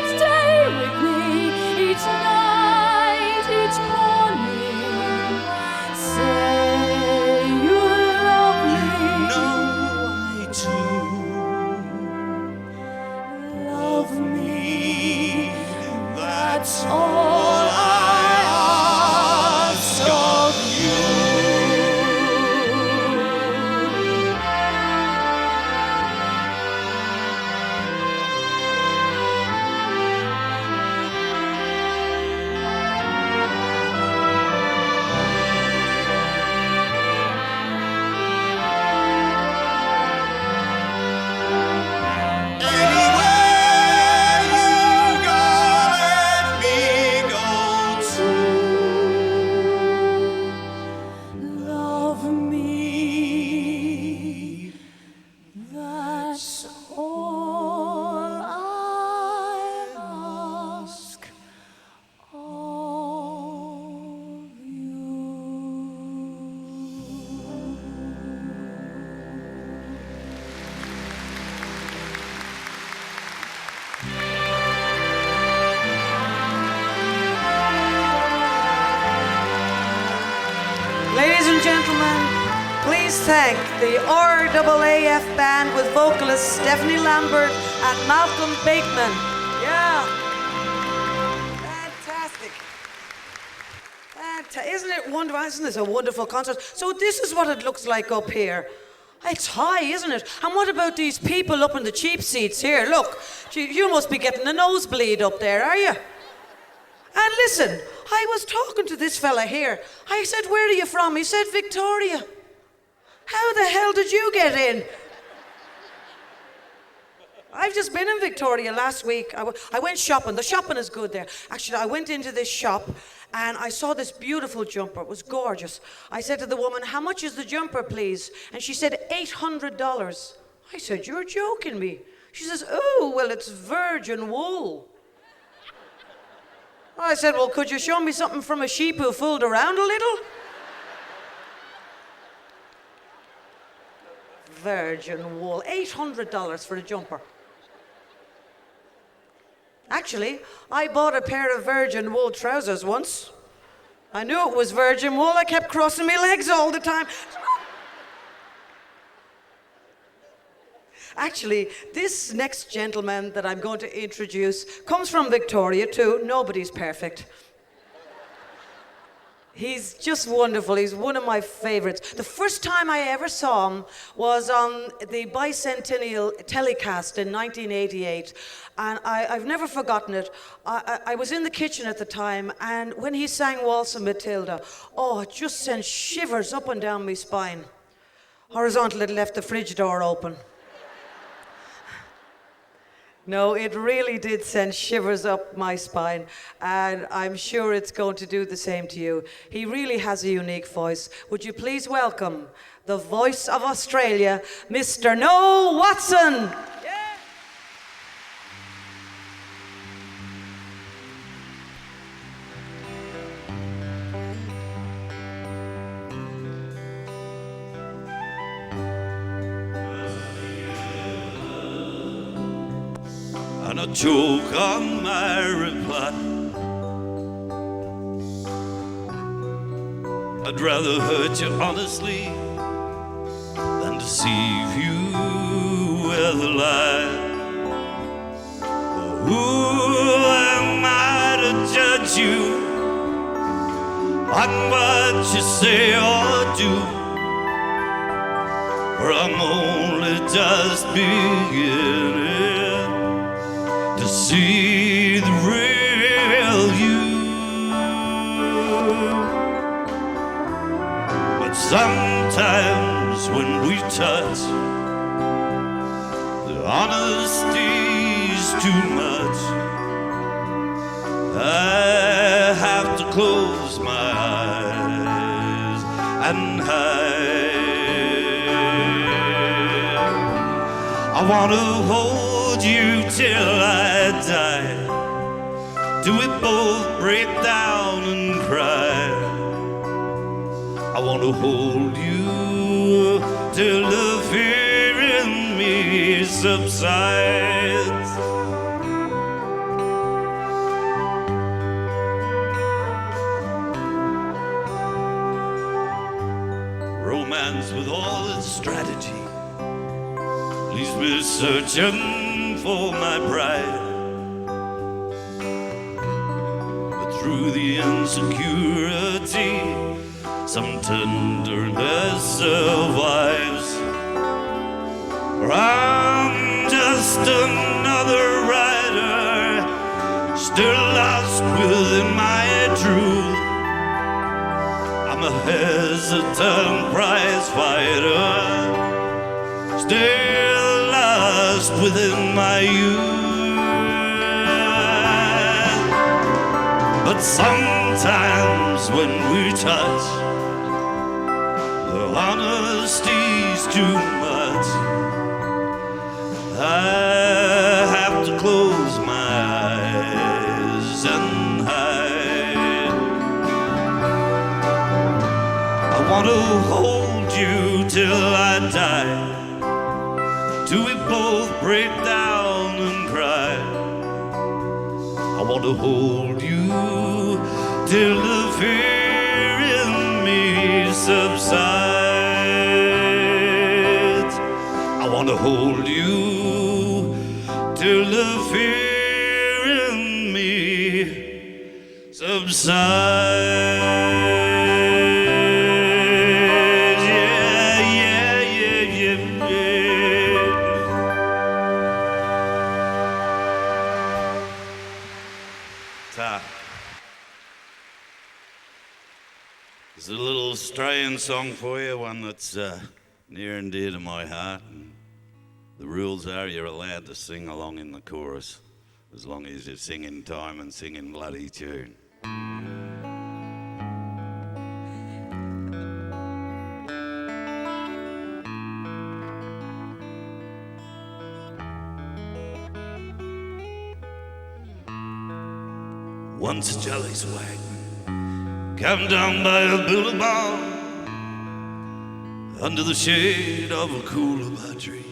each day with me, each night, each morning. Say you love me. No, I do. Love me. That's all I ask of you. Anywhere please thank the RAAF band with vocalists Stephanie Lambert and Malcolm Bateman. Yeah. Fantastic. Isn't it wonderful? Isn't this a wonderful concert? So this is what it looks like up here. It's high, isn't it? And what about these people up in the cheap seats here? Look, you must be getting a nosebleed up there, are you? And listen, I was talking to this fella here. I said, where are you from? He said, Victoria. How the hell did you get in? I've just been in Victoria last week. I went shopping. The shopping is good there. Actually, I went into this shop and I saw this beautiful jumper. It was gorgeous. I said to the woman, how much is the jumper, please? And she said, $800. I said, you're joking me. She says, oh, well, it's virgin wool. I said, well, could you show me something from a sheep who fooled around a little? Virgin wool. $800 for a jumper. Actually, I bought a pair of virgin wool trousers once. I knew it was virgin wool. I kept crossing my legs all the time. Actually, this next gentleman that I'm going to introduce comes from Victoria too. Nobody's perfect. He's just wonderful. He's one of my favorites. The first time I ever saw him was on the bicentennial telecast in 1988, and I've never forgotten it. I was in the kitchen at the time, and when he sang Waltz of Matilda, oh, it just sent shivers up and down my spine. Horizontal, it left the fridge door open. No, it really did send shivers up my spine, and I'm sure it's going to do the same to you. He really has a unique voice. Would you please welcome the voice of Australia, Mr. Noel Watson? And a joke on my reply. I'd rather hurt you honestly than deceive you with a lie. Who am I to judge you on what you say or do? For I'm only just beginning to see the real you. But sometimes when we touch, the honesty's too much. I have to close my eyes and hide. I want to hold you till I die, till we both break down and cry. I want to hold you till the fear in me subsides. Romance with all its strategy leaves me searching for my pride. But through the insecurity, some tenderness survives. For I'm just another rider, still lost within my truth. I'm a hesitant prize fighter, still lost within my youth. But sometimes when we touch, the honesty's too much. I have to close my eyes and hide. I want to hold you till I die, till we both break down and cry. I want to hold you till the fear in me subsides. hold you till the fear in me subsides. Yeah, yeah, yeah, yeah, yeah. There's a little Australian song for you, one that's near and dear to my heart. And the rules are you're allowed to sing along in the chorus as long as you sing in time and sing in bloody tune. Once a jolly swagman come down by a billabong under the shade of a coolabah tree,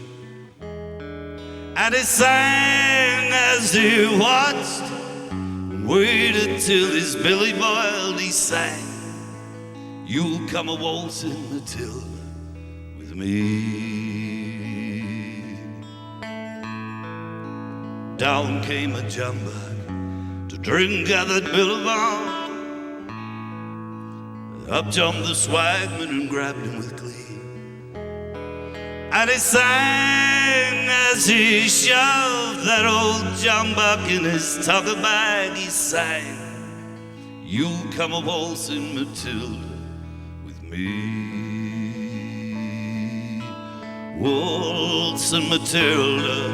and he sang as he watched and waited till his belly boiled. He sang, "You'll come a waltzing Matilda with me." Down came a jumbuck to drink at that billabong. Up jumped the swagman and grabbed him with glee, and he sang as he shoved that old jumbuck in his tucker bag. He sang, "You'll come a waltzing Matilda with me." Waltzing Matilda,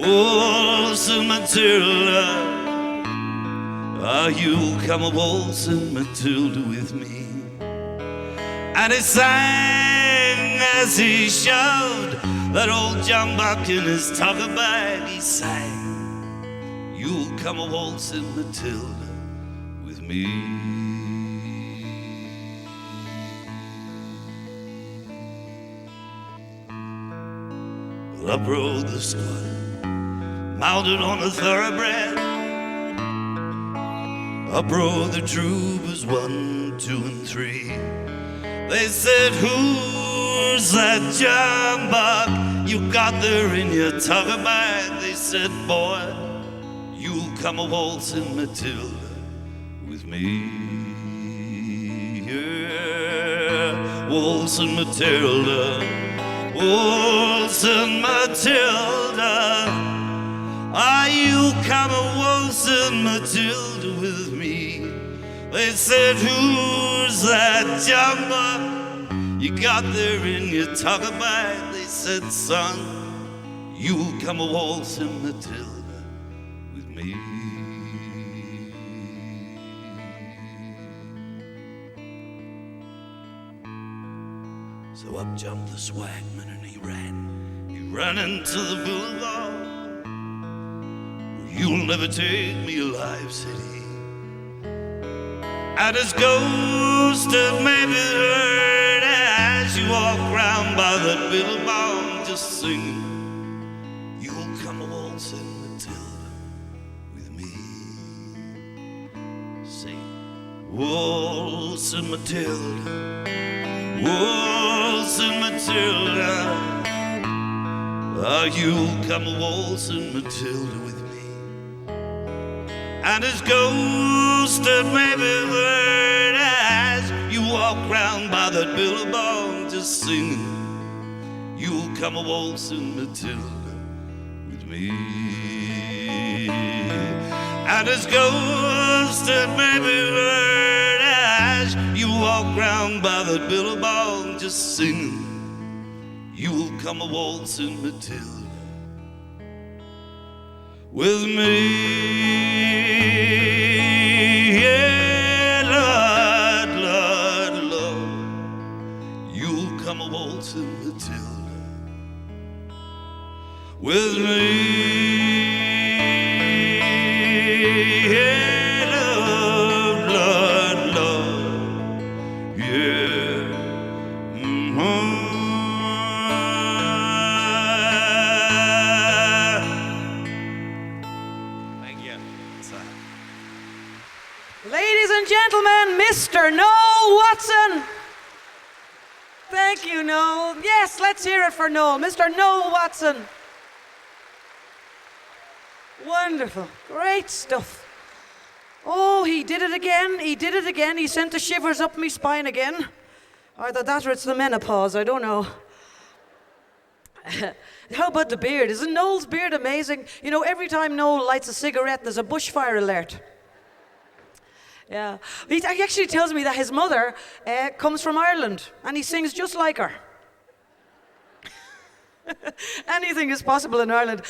waltzing Matilda, ah, you'll come a waltzing Matilda with me. And he sang as he shoved that old jumbuck in his tucker bag. He sang, "You'll come a waltzing Matilda with me." Well, up rode the squatter, mounted on a thoroughbred. Up rode the troopers, 1, 2, and 3. They said, "Who's that jumbuck you got there in your tucker bag?" They said, "Boy, you'll come a waltzing Matilda with me." Yeah, waltzing Matilda, waltzing Matilda, ah, you'll come a waltzing Matilda with me. They said, "Who's that jumbuck you got there in your tucker bag?" They said, "Son, you'll come a waltzing Matilda with me." So up jumped the swagman and he ran into the boulevard. "You'll never take me alive," said he, and his ghost it may be heard as you walk round by that billabong just singing, "You'll come a waltzing Matilda with me." Say, "Waltzing Matilda, waltzing Matilda, ah, you'll come a waltzing Matilda with me." And his ghost it may be heard as you walk round by that billabong just singing, "You'll come a waltzing Matilda with me." And his ghost it may be heard as you walk round by that billabong just singing, "You'll come a waltzing Matilda with me." Yeah, Lord, Lord, Lord, you'll come a waltzing Matilda with me. Yeah, Lord, Lord, Lord, yeah. Thank you. Ladies and gentlemen, Mr. Noel Watson. Thank you, Noel. Yes, let's hear it for Noel. Mr. Noel Watson. Wonderful. Great stuff. Oh, he did it again. He did it again. He sent the shivers up my spine again. Either that or it's the menopause. I don't know. How about the beard? Isn't Noel's beard amazing? You know, every time Noel lights a cigarette, there's a bushfire alert. Yeah. He actually tells me that his mother comes from Ireland, and he sings just like her. Anything is possible in Ireland.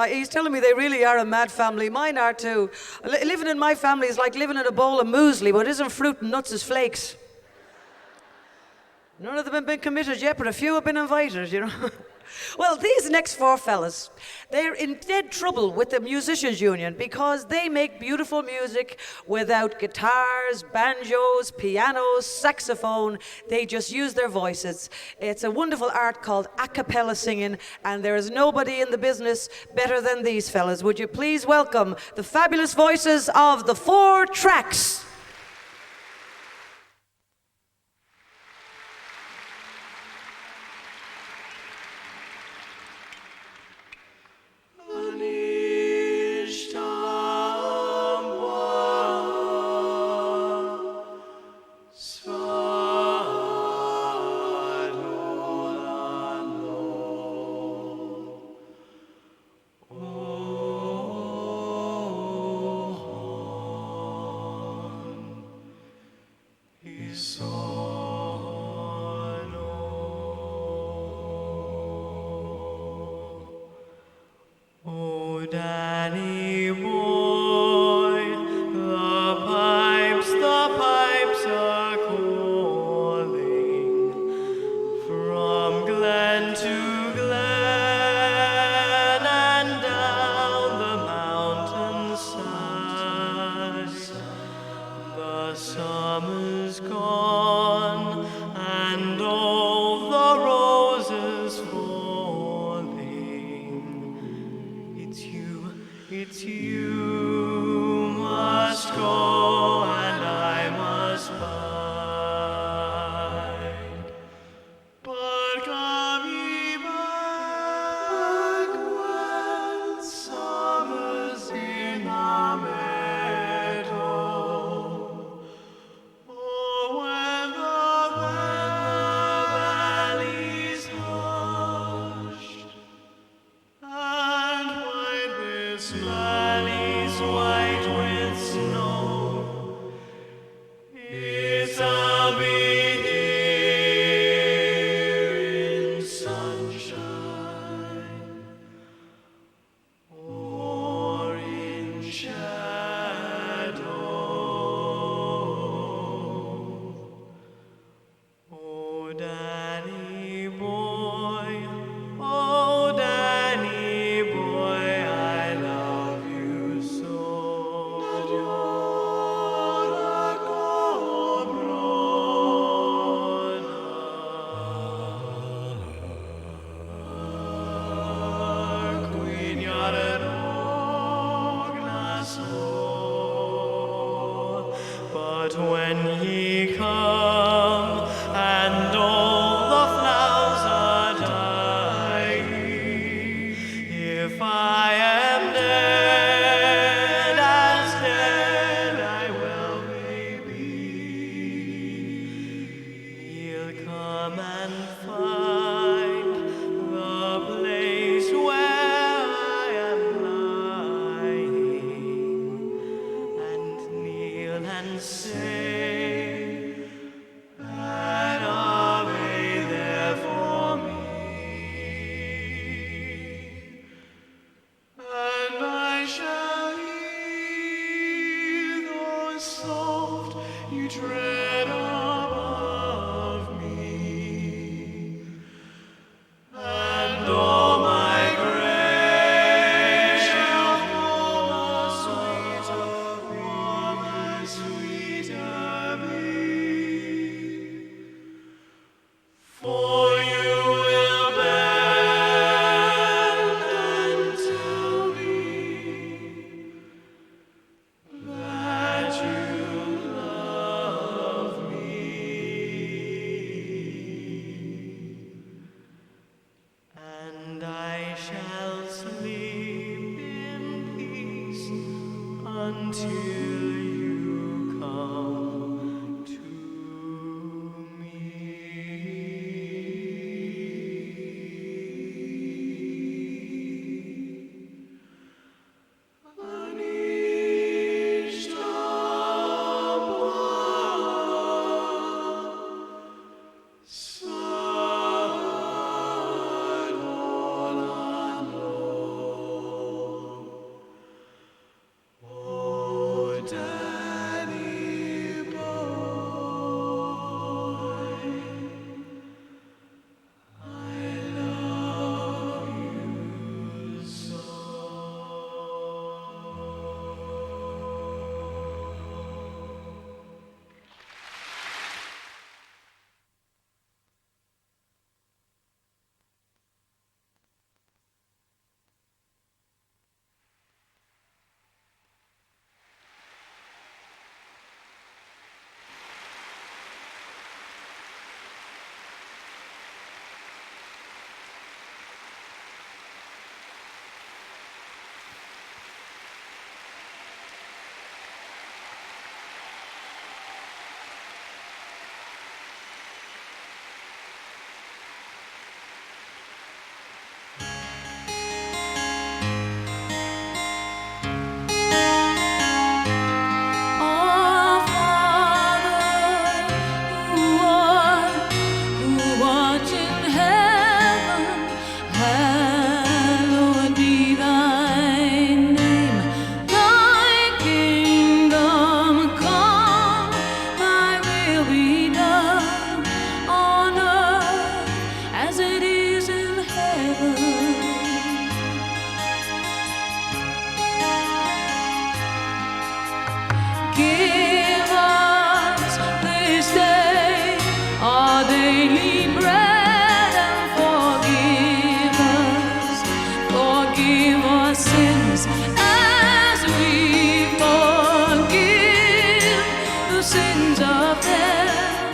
He's telling me they really are a mad family. Mine are too. Living in my family is like living in a bowl of muesli, but it isn't fruit and nuts, it's flakes. None of them have been committed yet, but a few have been invited, you know. Well, these next four fellas, they're in dead trouble with the Musicians Union because they make beautiful music without guitars, banjos, pianos, saxophone. They just use their voices. It's a wonderful art called a cappella singing, and there is nobody in the business better than these fellas. Would you please welcome the fabulous voices of the Four Tracks? That you love me. sins of them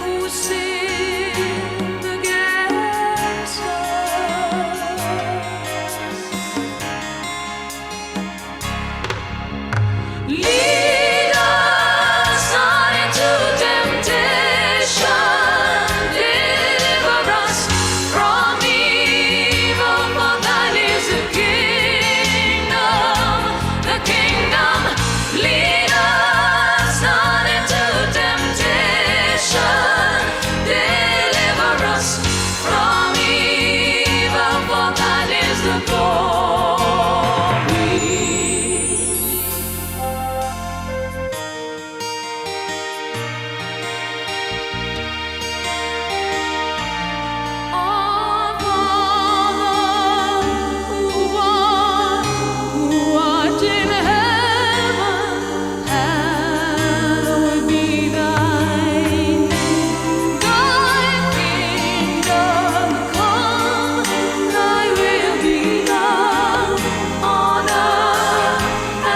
who sinned against us. Lead us not into temptation, deliver us from evil, for thine is the kingdom, the kingdom. Lead us not into temptation, deliver us from evil, for thine is the glory. Our Father, who art in heaven, hallowed be thy name. Thy kingdom come, thy will be done on earth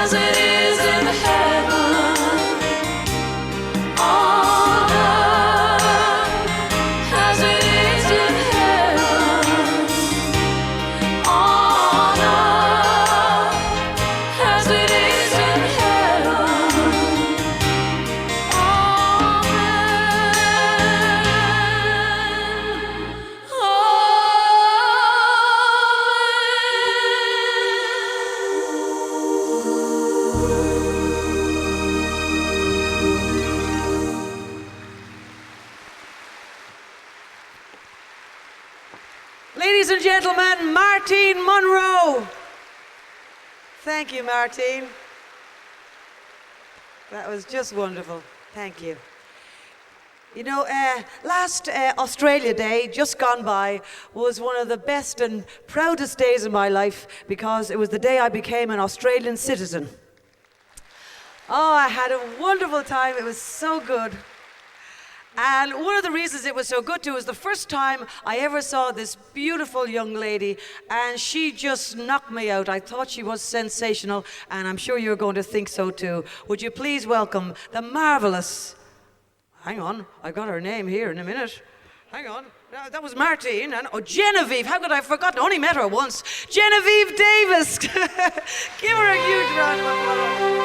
as it is in heaven. On earth as it is in heaven. On earth as it is in heaven. Ladies and gentlemen, Martine Monroe. Thank you, Martine. That was just wonderful. Thank you. You know, last Australia Day, just gone by, was one of the best and proudest days of my life because it was the day I became an Australian citizen. Oh, I had a wonderful time. It was so good. And one of the reasons it was so good too was the first time I ever saw this beautiful young lady, and she just knocked me out. I thought she was sensational, and I'm sure you're going to think so too. Would you please welcome the marvelous, hang on, I got her name here in a minute. Hang on, that was Martine, and Genevieve, how could I have forgotten? I only met her once. Genevieve Davis. Give her a huge round of applause.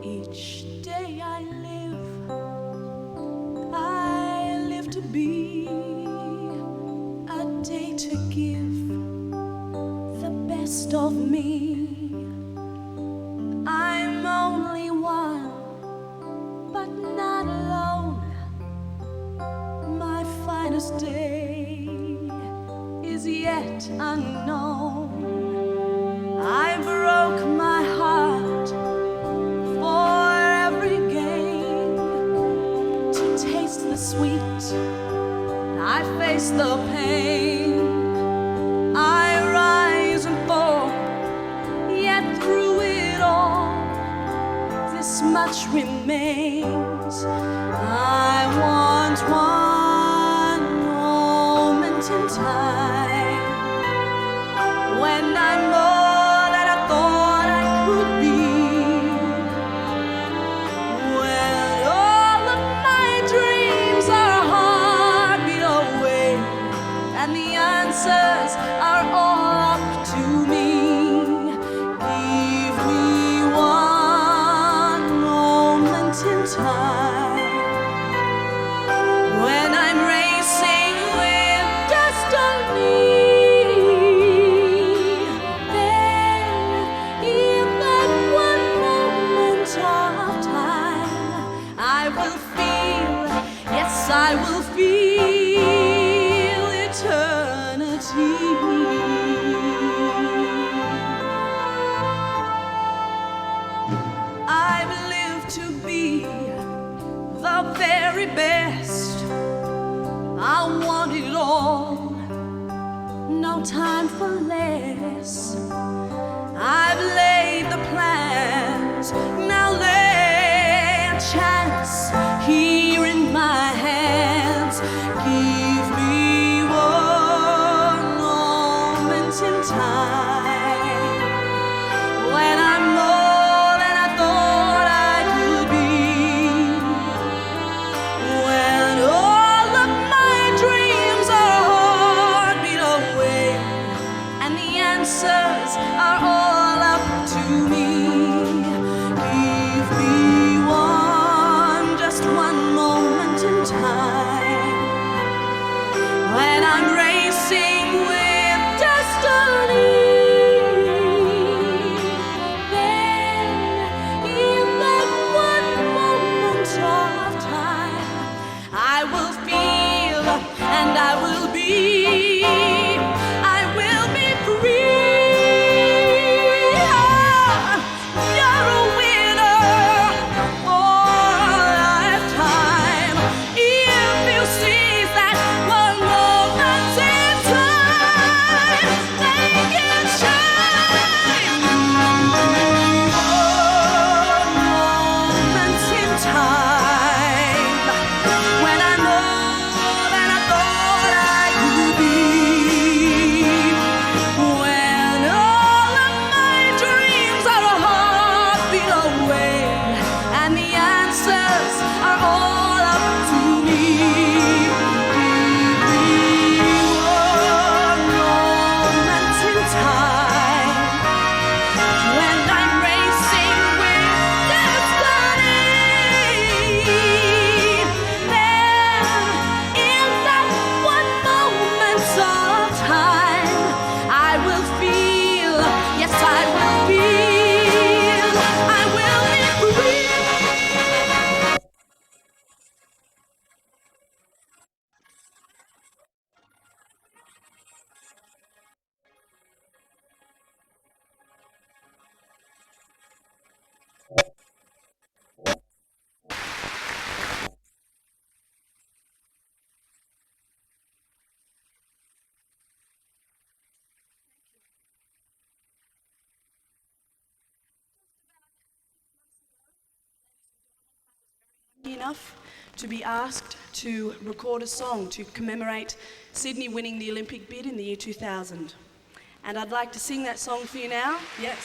Each day I live to be a day to give the best of me. I'm only one, but not alone. My finest day is yet unknown. I broke my heart for every gain, to taste the sweet, I face the pain. I rise and fall, yet through it all, this much remains. I want one moment in time when I'm more than I thought I could be, when all of my dreams are a heartbeat away, and the answers are all up to me. Give me one moment in time when I'm racing with destiny. Then, in that one moment of time, I will feel, yes, I will feel eternity. I've lived to be the very best. I want it all, no time for less. I've laid the plan lucky enough to be asked to record a song to commemorate Sydney winning the Olympic bid in the year 2000. And I'd like to sing that song for you now. Yes.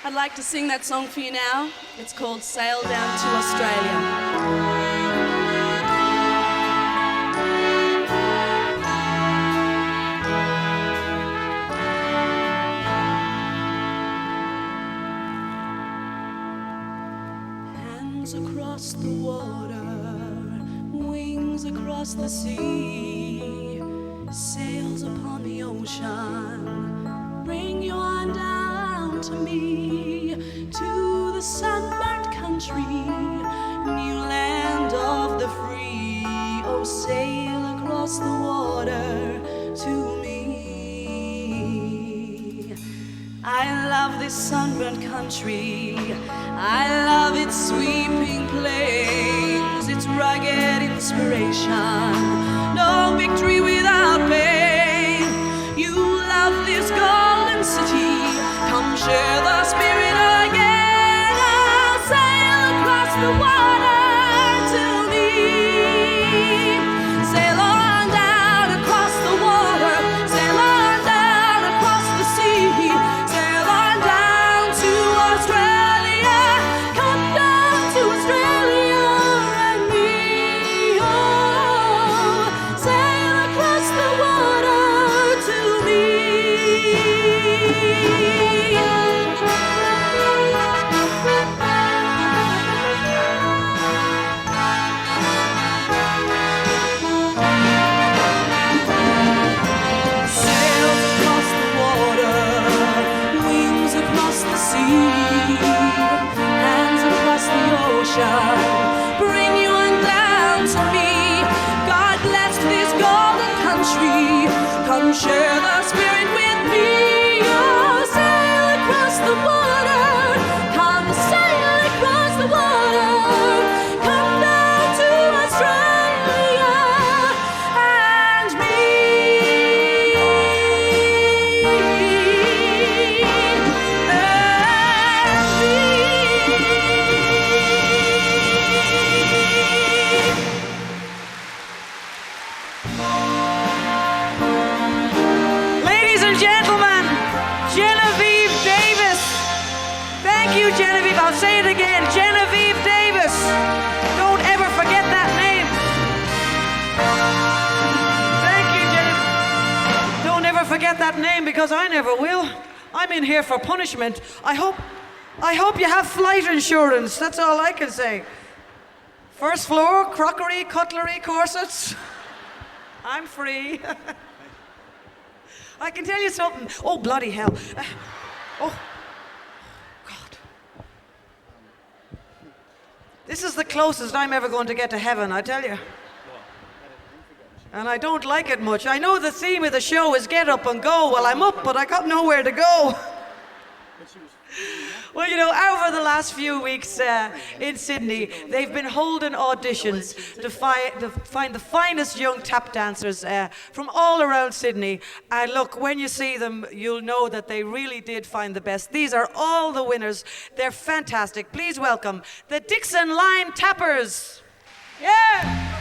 I'd like to sing that song for you now. It's called Sail Down to Australia. Across the water, wings across the sea, sails upon the ocean, bring you on down to me, to the sunburnt country, new land of the free. Oh, sail across the water to me. I love this sunburnt country. I love its sweeping plains, its rugged inspiration. No victory without pain. You love this golden city. Come share the spirit again. I'll sail across the water to me. Sail on down across the water. Sail on down across the sea. Sail on down to Australia. Come down to Australia and me. Oh, sail across the water to me. Sails across the water, wings across the sea, hands across the ocean, bring you on down to me. God bless this golden country, come share the spirit with me. Oh, sail across the water, come sail across the water, come down to Australia and me. Ladies and gentlemen, Genevieve Davis. Thank you, Genevieve. I'll say it again. Genevieve Davis. Don't ever forget that name. Thank you, Genevieve. Don't ever forget that name because I never will. I'm in here for punishment. I hope you have flight insurance. That's all I can say. First floor, crockery, cutlery, corsets. I'm free. I can tell you something. Oh, bloody hell. Oh, God. This is the closest I'm ever going to get to heaven, I tell you. And I don't like it much. I know the theme of the show is get up and go. Well, I'm up, but I got nowhere to go. Well, you know, over the last few weeks in Sydney, they've been holding auditions to find the finest young tap dancers from all around Sydney. And look, when you see them, you'll know that they really did find the best. These are all the winners. They're fantastic. Please welcome the Dixon Line Tappers. Yeah!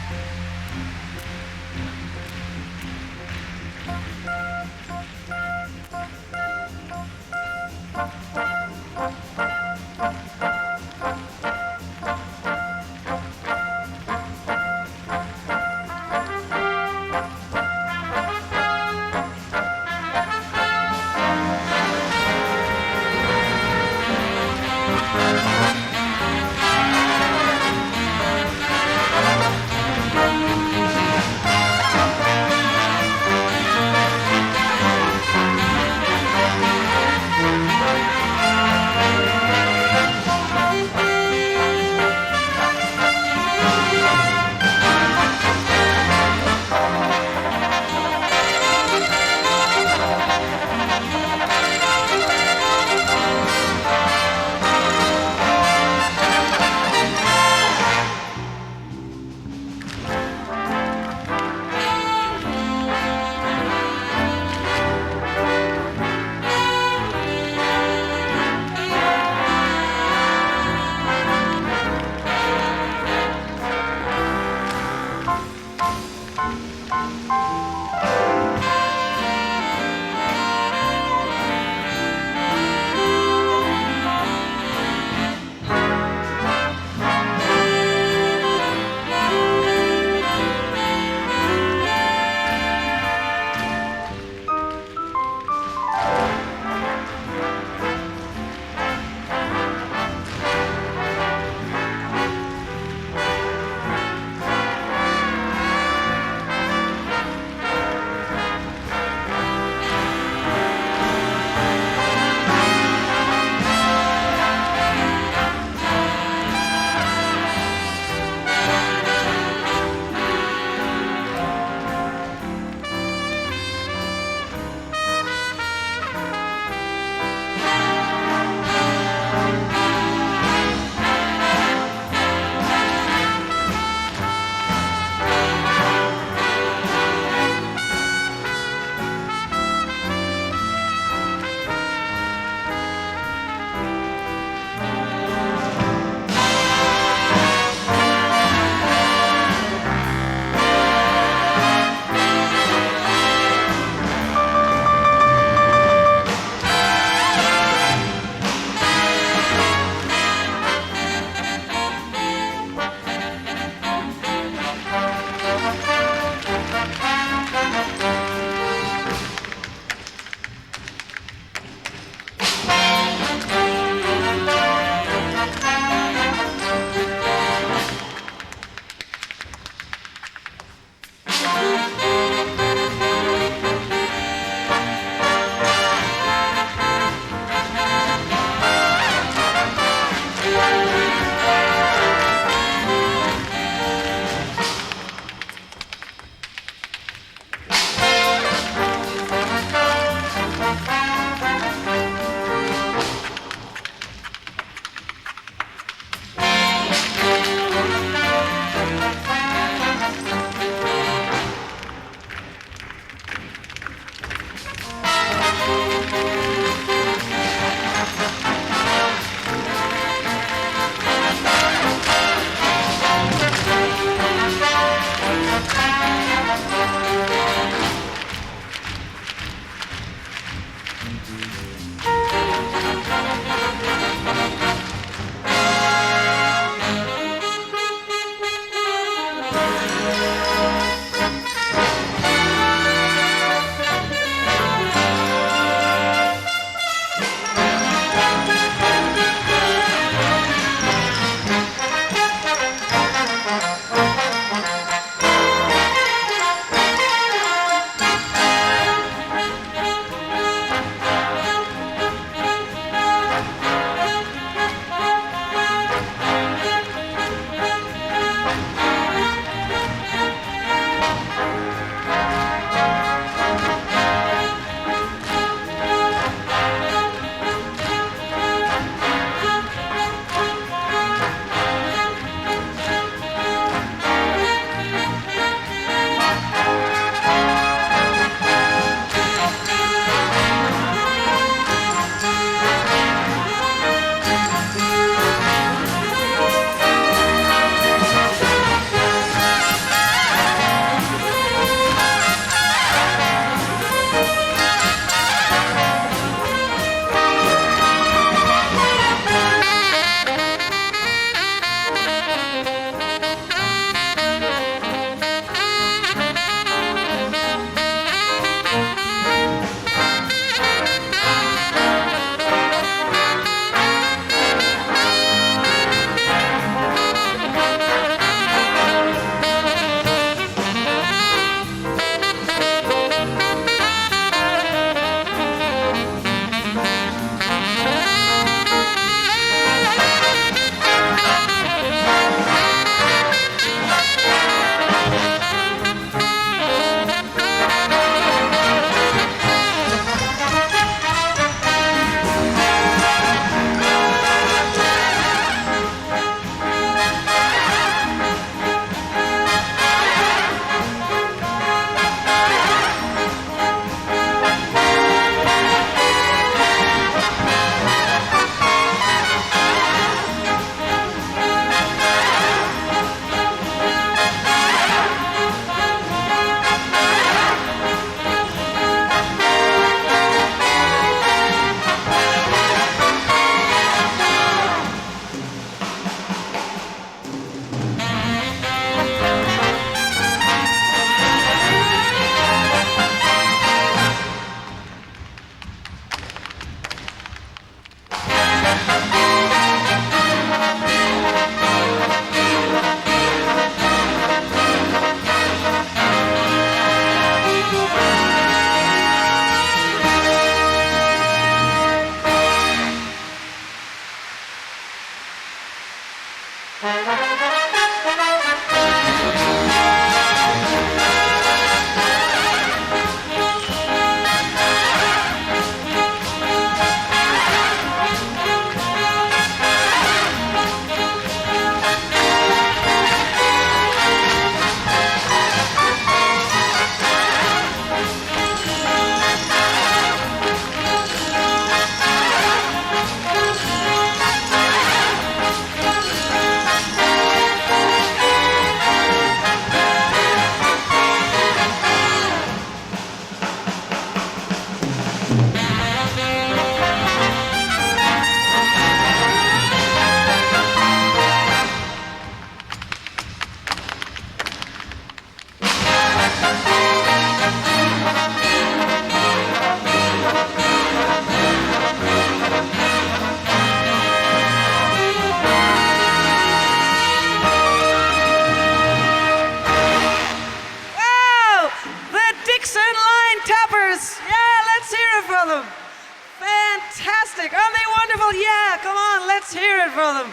Fantastic. Aren't they wonderful? Yeah, come on, let's hear it for them.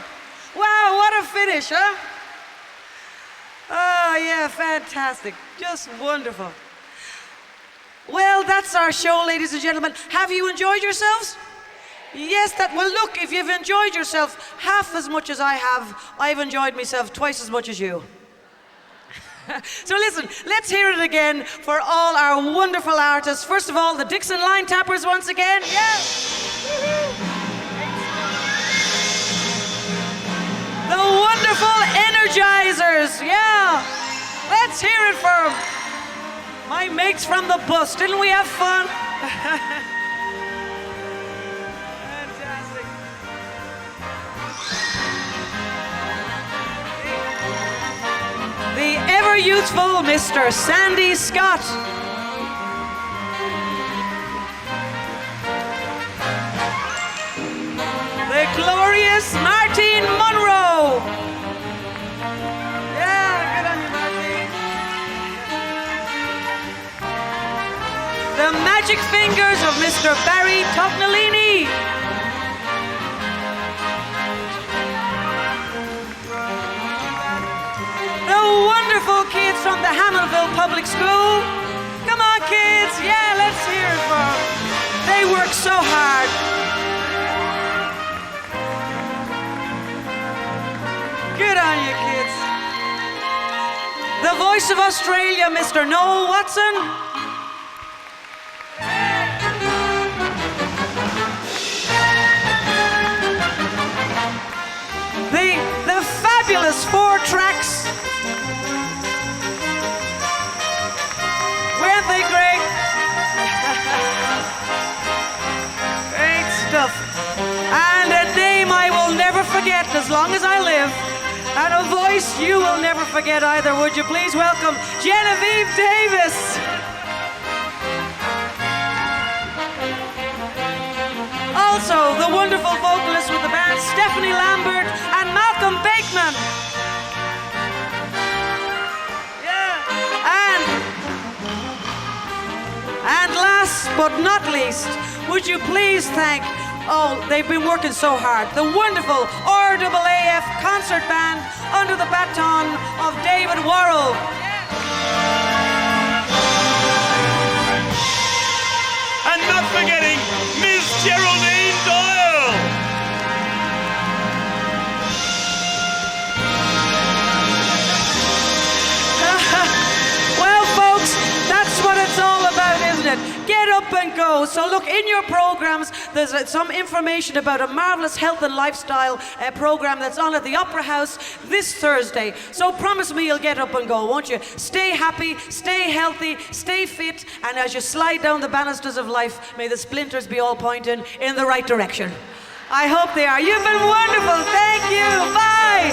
Wow, what a finish, huh? Oh, yeah, fantastic. Just wonderful. Well, that's our show, ladies and gentlemen. Have you enjoyed yourselves? Yes, well, look, if you've enjoyed yourself half as much as I have, I've enjoyed myself twice as much as you. So listen, let's hear it again for all our wonderful artists. First of all, the Dixon Line Tappers once again. Yes. The wonderful Energizers. Yeah. Let's hear it for them. My mates from the bus. Didn't we have fun? youthful Mr. Sandy Scott. The glorious Martine Monroe. Yeah, good on you, Martine. The magic fingers of Mr. Barry Tognolini. The wonderful kids from the Hamilville Public School. Come on, kids. Yeah, let's hear it for them. They work so hard. Good on you, kids. The voice of Australia, Mr. Noel Watson. The fabulous 4 tracks. Weren't they great? Great stuff. And a name I will never forget as long as I live. And a voice you will never forget either. Would you please welcome Genevieve Davis? Also, the wonderful vocalists with the band, Stephanie Lambert and Malcolm Bakeman. Yeah. And last but not least, would you please thank, they've been working so hard, the wonderful RAAF concert band under the baton of David Worrell. And not forgetting Miss Geraldine Doyle. Well, folks, that's what it's all about, isn't it? Get up and go. So look, in your programs, there's some information about a marvelous health and lifestyle program that's on at the Opera House this Thursday. So promise me you'll get up and go, won't you? Stay happy, stay healthy, stay fit, and as you slide down the banisters of life, may the splinters be all pointing in the right direction. I hope they are. You've been wonderful. Thank you. Bye.